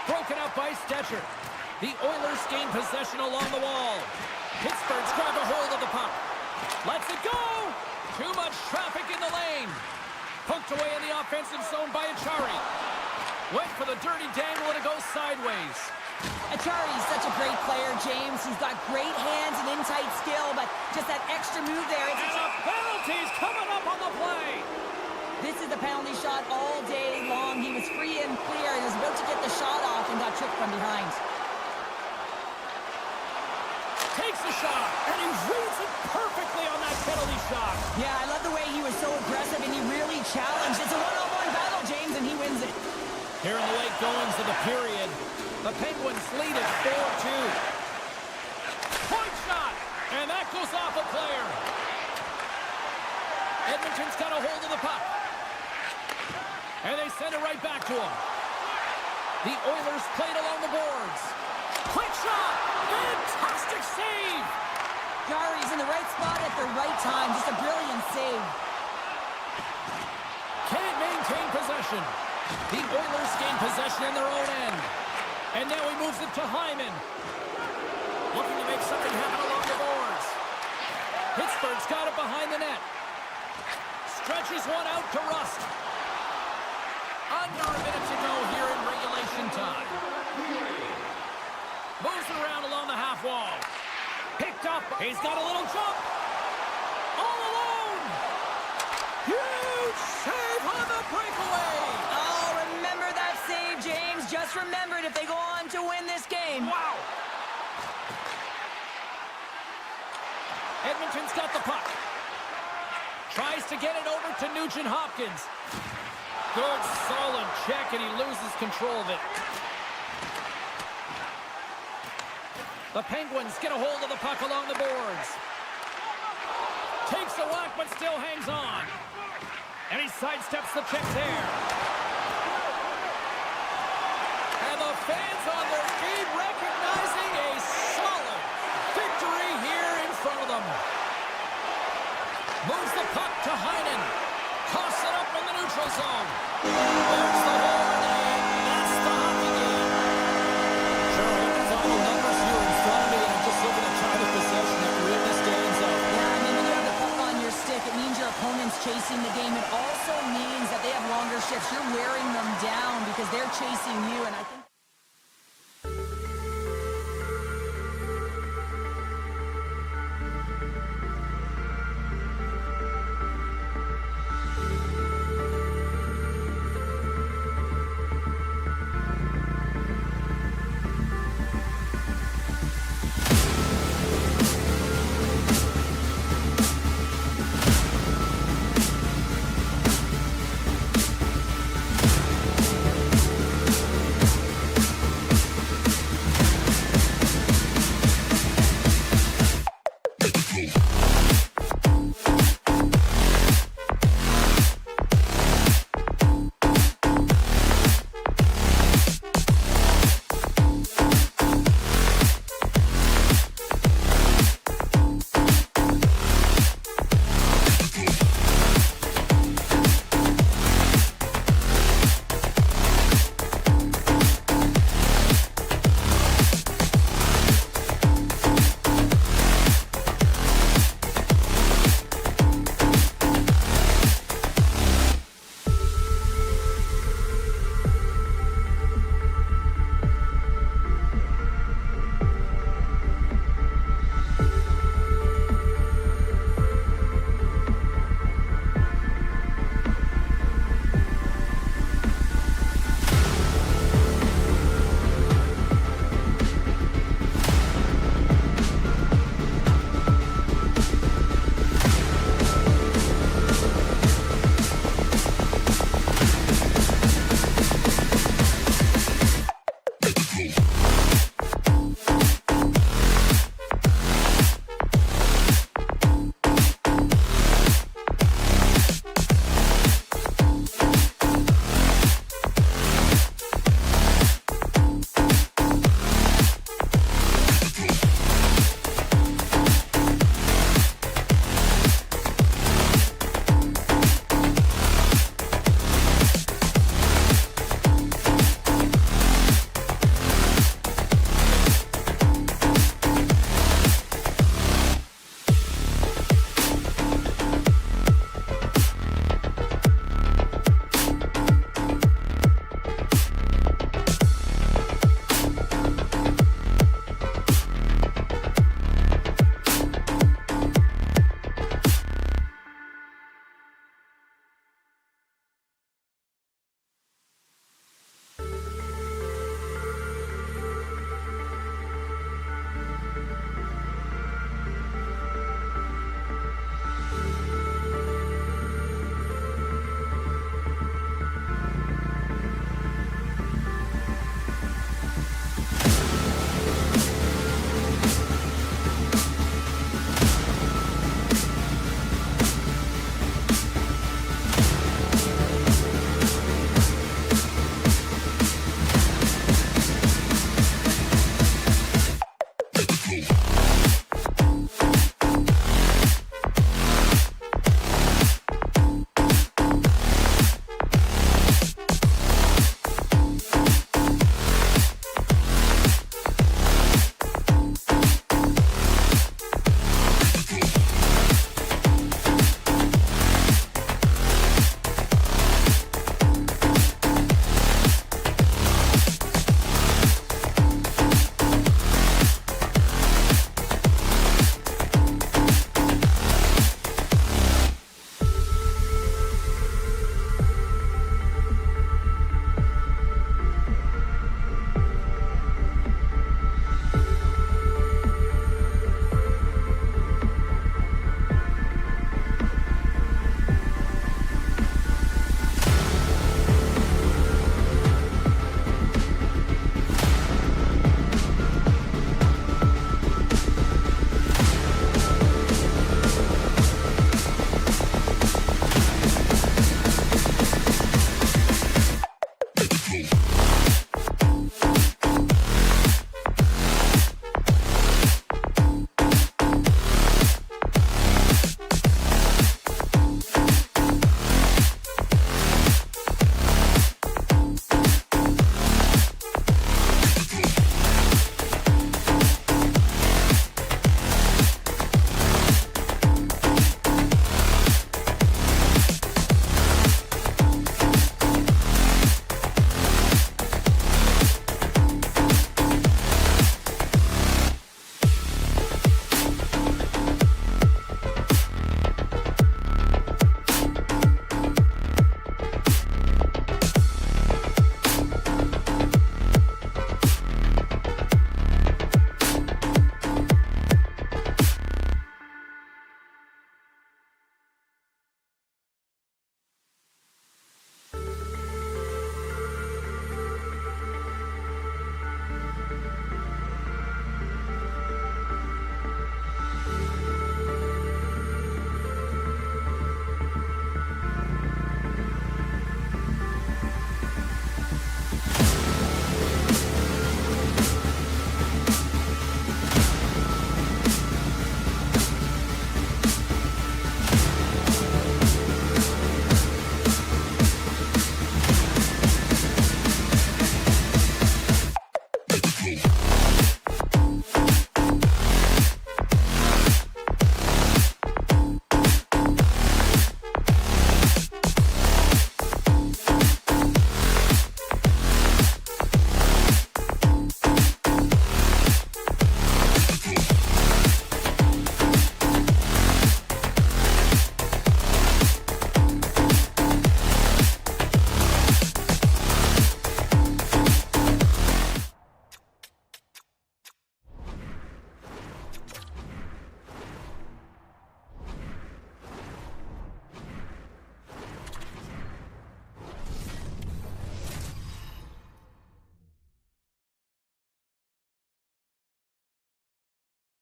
Broken out by Stetcher. The Oilers gain possession along the wall. Pittsburgh's grabbed a hold of the puck. Lets it go. Too much traffic in the lane. Poked away in the offensive zone by Achari. Went for the dirty dangle and it goes sideways. Achari's such a great player, James. He's got great hands and in-tight skill, but just that extra move there. And a penalty's coming up on the play. This is the penalty shot all day long. He was free and clear and was about to get the shot off, and and got tricked from behind. Takes a shot, and he reads it perfectly on that penalty shot. Yeah, I love the way he was so aggressive, and he really challenged. It's a one-on-one battle, James, and he wins it. Here in the late goings of the period, the Penguins lead at 4-2. Point shot, and that goes off a player. Edmonton's got a hold of the puck. And they send it right back to him. The Oilers played along the boards. Quick shot! Fantastic save! Jari's in the right spot at the right time. Just a brilliant save. Can't maintain possession. The Oilers gain possession in their own end. And now he moves it to Hyman. Looking to make something happen along the boards. Pittsburgh's got it behind the net. Stretches one out to Rust. Under a minute to go here in regulation time. Moves it around along the half wall. Picked up. He's got a little jump. All alone. Huge save on the breakaway. Oh, remember that save, James. Just remember it if they go on to win this game. Wow. Edmonton's got the puck. Tries to get it over to Nugent-Hopkins. Good, solid check, and he loses control of it. The Penguins get a hold of the puck along the boards. Takes a whack, but still hangs on. And he sidesteps the check there. And the fans on their feet recognizing a solid victory here in front of them. Moves the puck to Heinen. Toss it up in the neutral zone. There's the horn, and that's the hockey game. Sure, I have the final numbers here in front of me, and I'm just looking at time of possession that we're in this game zone. Yeah, I mean, when you have the puck on your stick, it means your opponent's chasing the game. It also means that they have longer shifts. You're wearing them down because they're chasing you, and I think...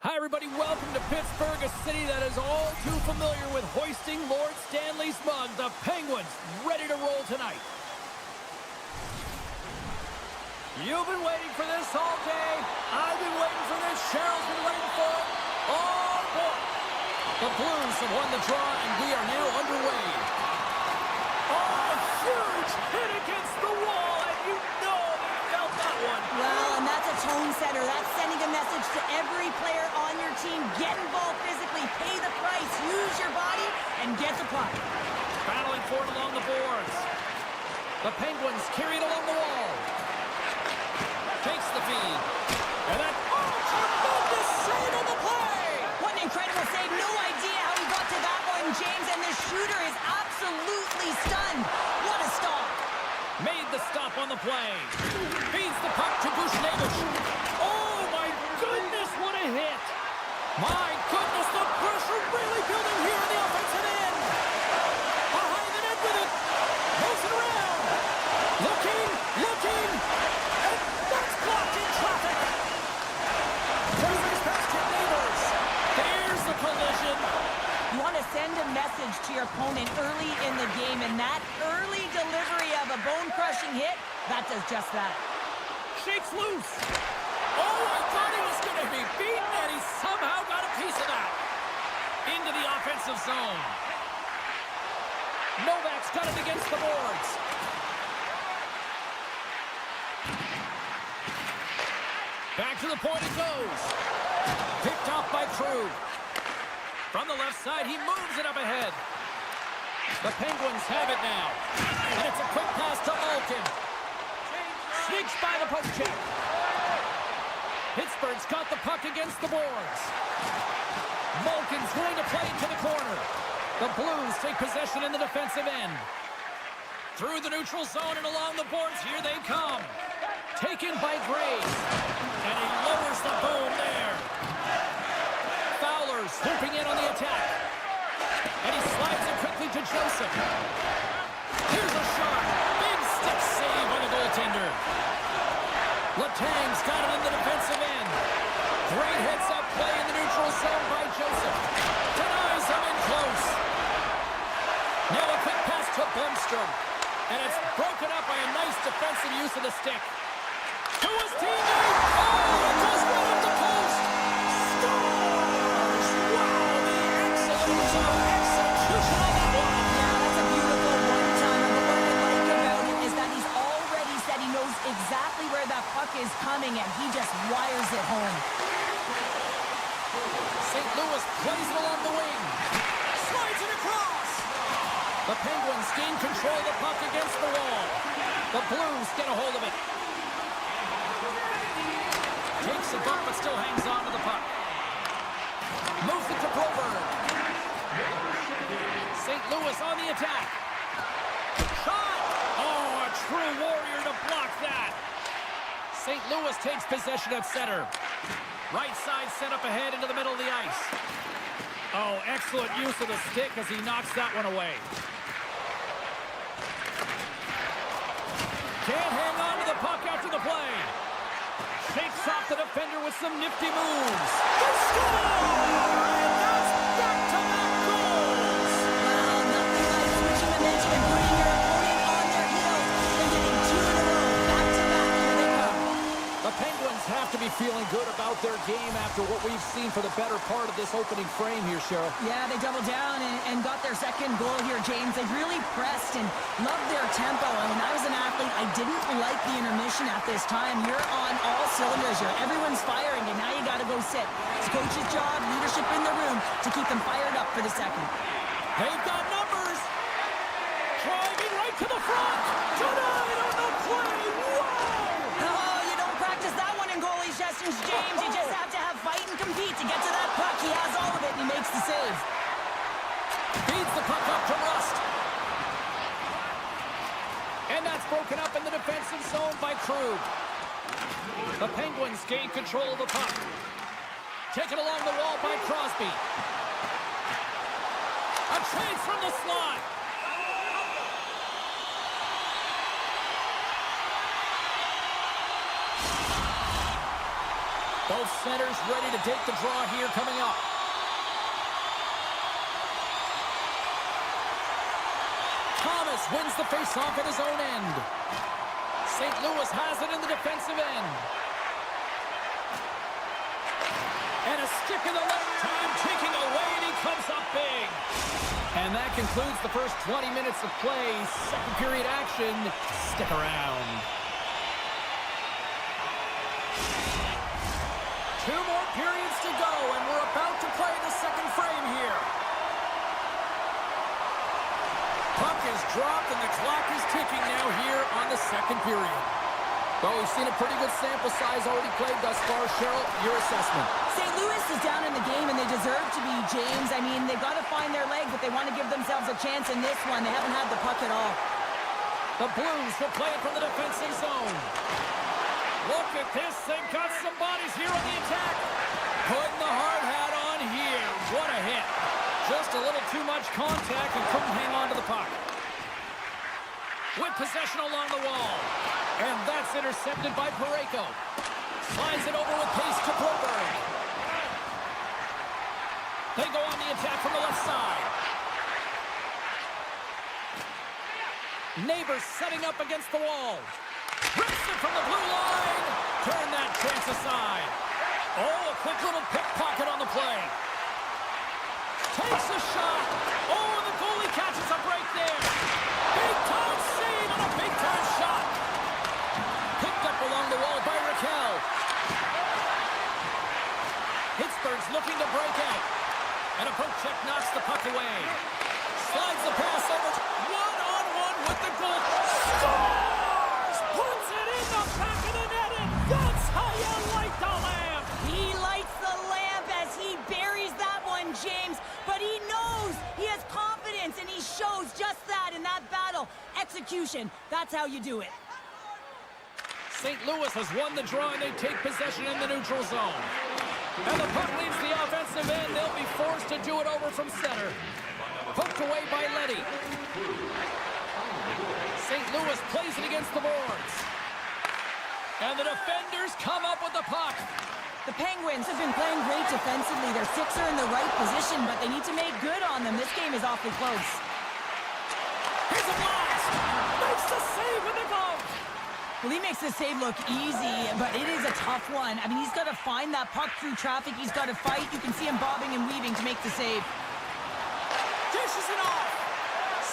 Hi, everybody. Welcome to Pittsburg, a city that is all too familiar with hoisting Lord Stanley's mug. The Penguins ready to roll tonight. You've been waiting for this all day. I've been waiting for this. Cheryl's been waiting for it. Oh, boy. The Blues have won the draw, and we are now underway. Oh, huge hit against the wall, and you know they felt that one. Well, and that's a tone setter. That's sending a message to every player on your team. Get involved physically, pay the price, use your body, and get the puck. Battling for it along the boards. The Penguins carry it along the wall. Takes the feed. And that, tremendous save on the play! What an incredible save. No idea how he got to that one, James, and this shooter is absolutely stunned. What a stop. Made the stop on the play. Feeds the puck to Bushnevich. Oh, my goodness, what a hit. My goodness, the pressure really building here in the offensive end. Behind the net with it. Moves it around. Looking. And that's blocked in traffic. There's past your neighbors. There's the collision. You want to send a message to your opponent early in the game, and that early delivery of a bone-crushing hit, that does just that. Shakes loose. Oh, I thought he was going to be beaten, and he somehow got a piece of that. Into the offensive zone. Novak's got it against the boards. Back to the point it goes. Picked off by Krug. From the left side, he moves it up ahead. The Penguins have it now. And it's a quick pass to Malkin. Sneaks by the poke check. Pittsburgh's got the puck against the boards. Malkin's going to play into the corner. The Blues take possession in the defensive end. Through the neutral zone and along the boards, here they come. Taken by Graves. And he lowers the boom there. Fowler swooping in on the attack. And he slides it quickly to Joseph. Here's a shot. Big stick save on the goaltender. Letang's got it in the defensive end. Great heads-up play in the neutral zone by Joseph. Denies him in close. Now a quick pass to Blomstrom. And it's broken up by a nice defensive use of the stick. To his teammate. Oh, it goes right up the post. Scores! Wow, the excellence of execution on that one. Yeah, that's a beautiful one-timer. But what I like about it is that he's already said he knows exactly where that puck is coming, and he just wires it home. St. Louis plays it along the wing. Slides it across. The Penguins gain control of the puck against the wall. The Blues get a hold of it. Takes a bump, but still hangs on to the puck. Moves it to Broberg. St. Louis on the attack. Shot! Oh, a true warrior to block that. St. Louis takes possession at center. Right side set up ahead into the middle of the ice. Oh, excellent use of the stick as he knocks that one away. Can't hang on to the puck after the play. Shakes off the defender with some nifty moves. They score! And that's back-to-back goals! Well, nothing like switching momentum and putting your opponent on their heels and getting two in a row. Back-to-back, here they come. The Penguins have to be feeling good about their game after what we've seen for the better part of this opening frame here, Cheryl. Yeah, they doubled down and got their second goal here, James. They really pressed and loved their tempo. And when I was an athlete, I didn't like the intermission at this time. You're on all cylinders here. Everyone's firing, and now you got to go sit. It's coach's job, leadership in the room to keep them fired up for the second. They've got numbers. Driving right to the front. Denied on the play. Wow! Oh, you don't practice that one in goalie sessions, James. You just have to have fight and compete to get to that puck. He has all of it, and he makes the save. Feeds the puck up to Rust. And that's broken up in the defensive zone by Krug. The Penguins gain control of the puck. Taken along the wall by Crosby. A chase from the slot. Both centers ready to take the draw here coming up. Thomas wins the faceoff at his own end. St. Louis has it in the defensive end. And a stick in the left. Time ticking away, and he comes up big. And that concludes the first 20 minutes of play. Second period action. Stick around. 2 more periods to go, and we're about to play the second frame here. Puck is dropped, and the clock is ticking now here on the second period. Well, we've seen a pretty good sample size already played thus far. Cheryl, your assessment. St. Louis is down in the game, and they deserve to be, James. I mean, they've got to find their leg, but they want to give themselves a chance in this one. They haven't had the puck at all. The Blues will play it from the defensive zone. Look at this. They've got some bodies here on the attack. Putting the hard hat on here. What a hit. Just a little too much contact and couldn't hang on to the puck. With possession along the wall. And that's intercepted by Parayko. Slides it over with pace to Broberg. They go on the attack from the left side. Neighbors setting up against the wall. Rips it from the blue line. Turn that chance aside. Oh, a quick little pickpocket on the play. Takes a shot. Oh, and the goalie catches a break there. Big-time save and a big-time shot. Picked up along the wall by Raquel. Pittsburgh's looking to break out. And a poke check knocks the puck away. Slides the pass over. One-on-one with the goal. Scores! Puts it in the back of the net, and that's how you light the lamp. He lights the lamp as he buries that one, James. But he knows he has confidence, and he shows just that in that battle. Execution, that's how you do it. St. Louis has won the draw, and they take possession in the neutral zone. And the puck leaves the offensive end. They'll be forced to do it over from center. Poked away by Letty. St. Louis plays it against the boards. And the defenders come up with the puck. The Penguins have been playing great defensively. Their six are in the right position, but they need to make good on them. This game is awfully close. Here's a blast! Makes the save with the glove! Well, he makes the save look easy, but it is a tough one. I mean, he's got to find that puck through traffic. He's got to fight. You can see him bobbing and weaving to make the save. Dishes it off!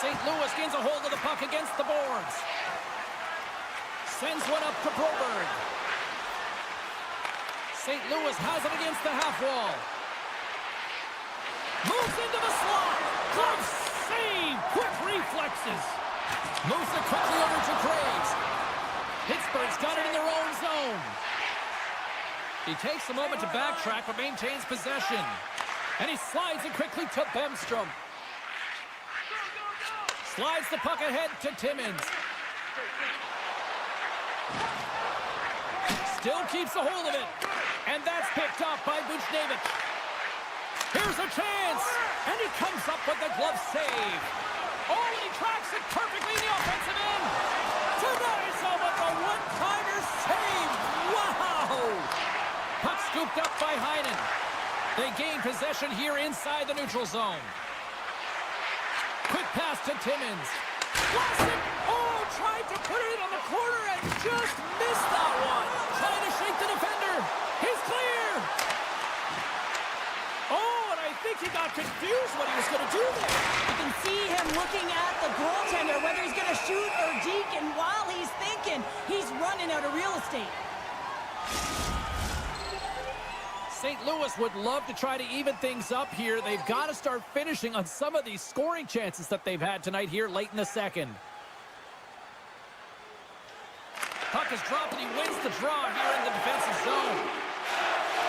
St. Louis gains a hold of the puck against the boards. Sends one up to Broberg. St. Louis has it against the half wall. Moves into the slot. Glove save. Quick reflexes. Moves it quickly over to Graves. Pittsburgh's got it in their own zone. He takes a moment to backtrack but maintains possession. And he slides it quickly to Bemstrom. Slides the puck ahead to Timmins. Still keeps a hold of it. And that's picked up by Buchnevich. Here's a chance. And he comes up with the glove save. Oh, and he tracks it perfectly in the offensive end. Tonight is with a one-timer save. Wow. Puck scooped up by Heinen. They gain possession here inside the neutral zone. Quick pass to Timmins. Classic. Oh, tried to put it in on the corner and just missed that one. Trying to shake the defender. He's clear. Oh, and I think he got confused what he was going to do there. You can see him looking at the goaltender, whether he's going to shoot or deke, and while he's thinking, he's running out of real estate. St. Louis would love to try to even things up here. They've got to start finishing on some of these scoring chances that they've had tonight here late in the second. Puck is dropped, and he wins the draw here in the defensive zone.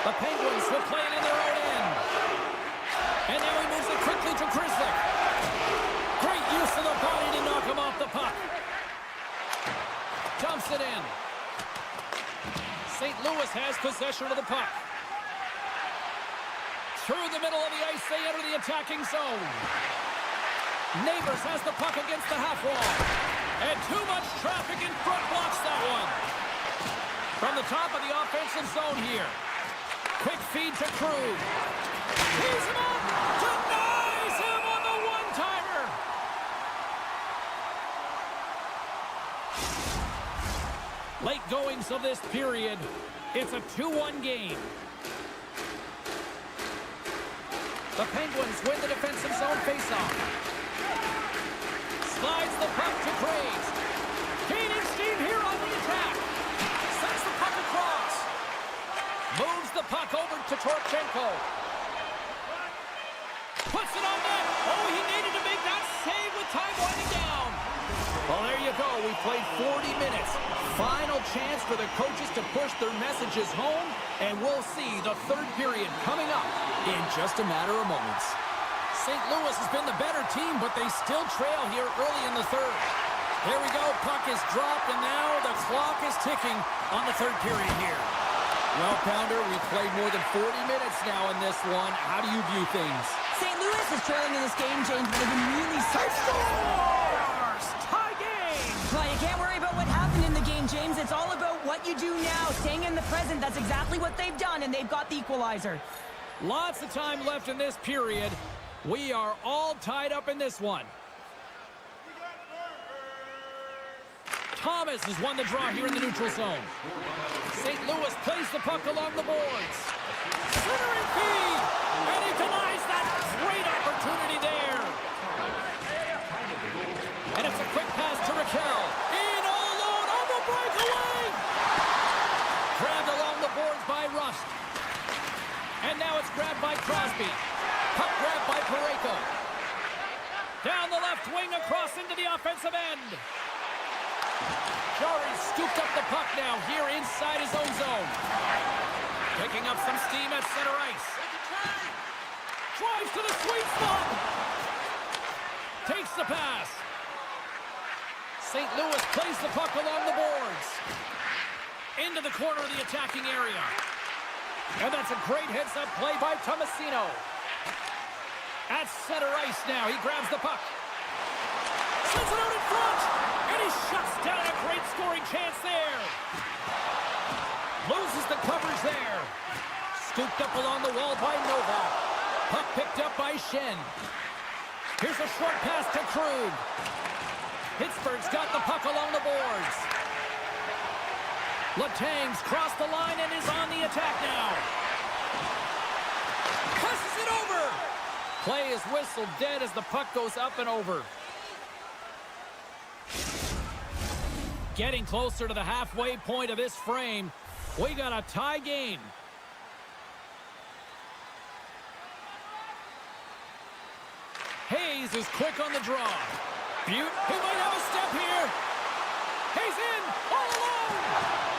The Penguins will play it in their own end. And now he moves it quickly to Grzelcyk. Great use of the body to knock him off the puck. Dumps it in. St. Louis has possession of the puck. Through the middle of the ice, they enter the attacking zone. Neighbors has the puck against the half wall. And too much traffic in front blocks that one. From the top of the offensive zone here. Quick feed to Krug. Tees him up. Denies him on the one-timer. Late goings of this period. It's a 2-1 game. The Penguins win the defensive zone faceoff. Slides the puck to Graves. Gaining steam here on the attack. Sends the puck across. Moves the puck over to Torchenko. Puts it on net. Oh, he needed to make that save with time winding down. Well, there you go. We played 40 minutes. Final chance for the coaches to push their messages home, and we'll see the third period coming up in just a matter of moments. St. Louis has been the better team, but they still trail here early in the third. There we go. Puck is dropped, and now the clock is ticking on the third period here. Well, Pounder, we've played more than 40 minutes now in this one. How do you view things? St. Louis is trailing in this game, James, but they've been really Scores! Tie game! Well, you can't worry about what happened in the game, James. It's all about what you do now, staying in the present. That's exactly what they've done, and they've got the equalizer. Lots of time left in this period. We are all tied up in this one. Thomas has won the draw here in the neutral zone. St. Louis plays the puck along the boards. Centering feed! And he denies that great opportunity there. And it's a quick pass to Raquel. In all alone on the breakaway! Grabbed along the boards by Rust. And now it's grabbed by Crosby. Puck grabbed by Parayko. Down the left wing across into the offensive end. Jarry scooped up the puck now here inside his own zone. Picking up some steam at center ice. Drives to the sweet spot. Takes the pass. St. Louis plays the puck along the boards. Into the corner of the attacking area. And that's a great heads-up play by Tomasino. At center ice now, he grabs the puck. Sends it out in front. And he shuts down a great scoring chance there. Loses the coverage there. Scooped up along the wall by Novak. Puck picked up by Shen. Here's a short pass to Krug. Pittsburgh's got the puck along the boards. Letang's crossed the line and is on the attack now. Passes it over. Play is whistled dead as the puck goes up and over. Getting closer to the halfway point of this frame. We got a tie game. Hayes is quick on the draw. Butte, he might have a step here. Hayes in, all alone.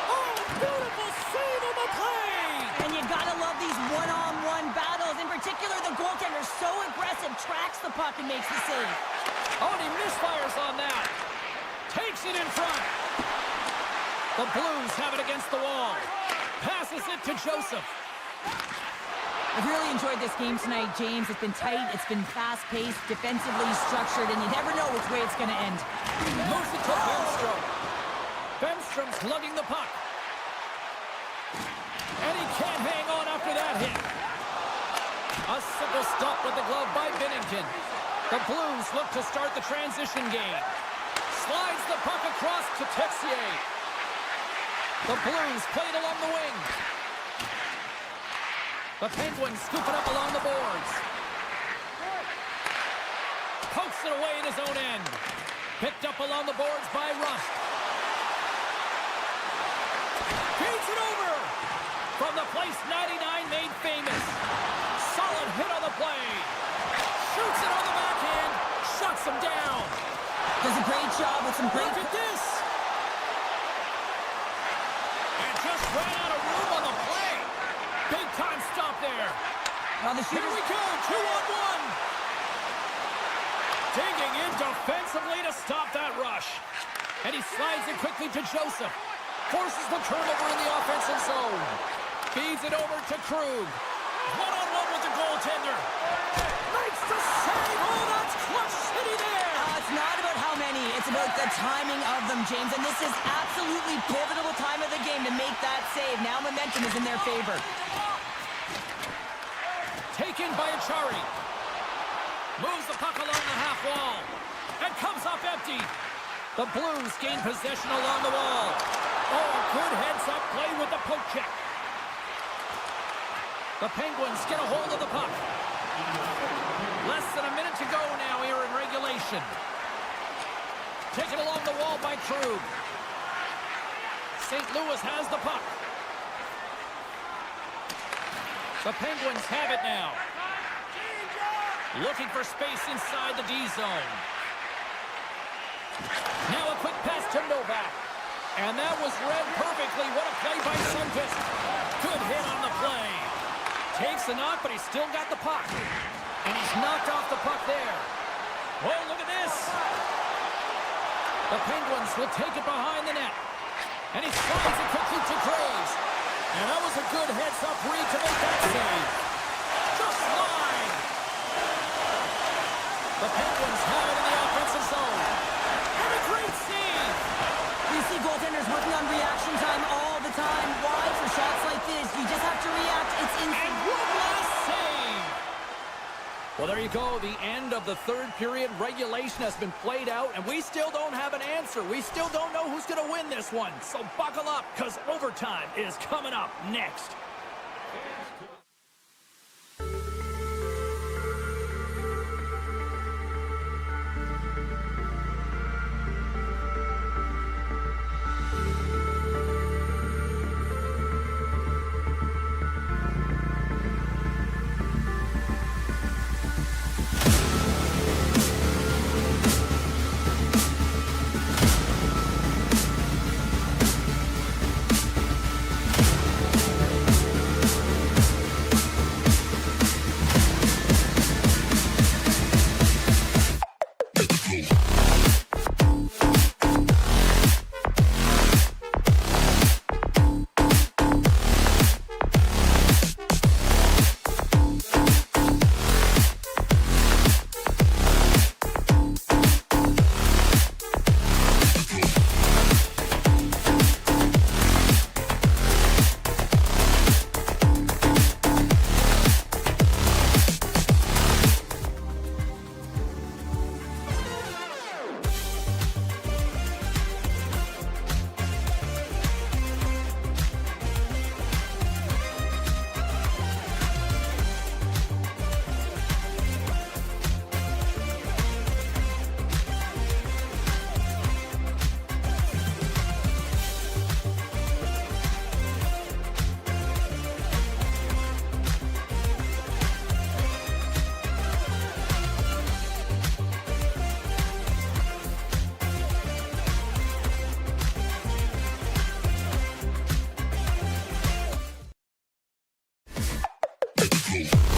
Oh, beautiful save on the play. And you gotta love these one-on-one battles. In particular, the goaltender so aggressive, tracks the puck and makes the save. Oh, and he misfires on that. Takes it in front. The Blues have it against the wall. Passes it to Joseph. I've really enjoyed this game tonight, James. It's been tight, it's been fast-paced, defensively structured, and you never know which way it's going to end. Moves it to Bemstrom. Bemstrom's lugging the puck. And he can't hang on after that hit. A simple stop with the glove by Binnington. The Blues look to start the transition game. Slides the puck across to Texier. The Blues play it along the wing. The Penguins scoop it up along the boards. Pokes it away in his own end. Picked up along the boards by Rust. Feeds it over. From the place 99 made famous. Solid hit on the play. Shoots it on the backhand. Shuts him down. Does a great job with some great... Look at this. And just ran out of room on the play. Big time stop there. Well, the Here shooter... we go, 2-on-1. Digging in defensively to stop that rush. And he slides it quickly to Joseph. Forces the turnover in the offensive zone. Feeds it over to Krug. One-on-one with the goaltender. Makes the save. Oh, that's clutch city there. It's not about how many, it's about the timing of them, James. And this is absolutely pivotal time of the game to make that save. Now momentum is in their favor. Taken by Achari. Moves the puck along the half wall. And comes up empty. The Blues gain possession along the wall. Oh, a good heads-up play with the poke check. The Penguins get a hold of the puck. Less than a minute to go now here in regulation. Taken along the wall by Krug. St. Louis has the puck. The Penguins have it now. Looking for space inside the D zone. Now a quick pass to Novak. And that was read perfectly. What a play by Sundqvist. Good hit on the play. Takes the knock, but he's still got the puck. And he's knocked off the puck there. Oh, look at this. The Penguins will take it behind the net. And he slides it quickly to Graves. And that was a good heads-up read to make that save. Just line. The Penguins have it in the offensive zone. And a great save. You see goaltenders working on reaction time all the time. Why? For shots like this, you just have to react. It's instant. And one last save. Well, there you go. The end of the third period. Regulation has been played out, and we still don't have an answer. We still don't know who's going to win this one. So buckle up, because overtime is coming up next. Hey.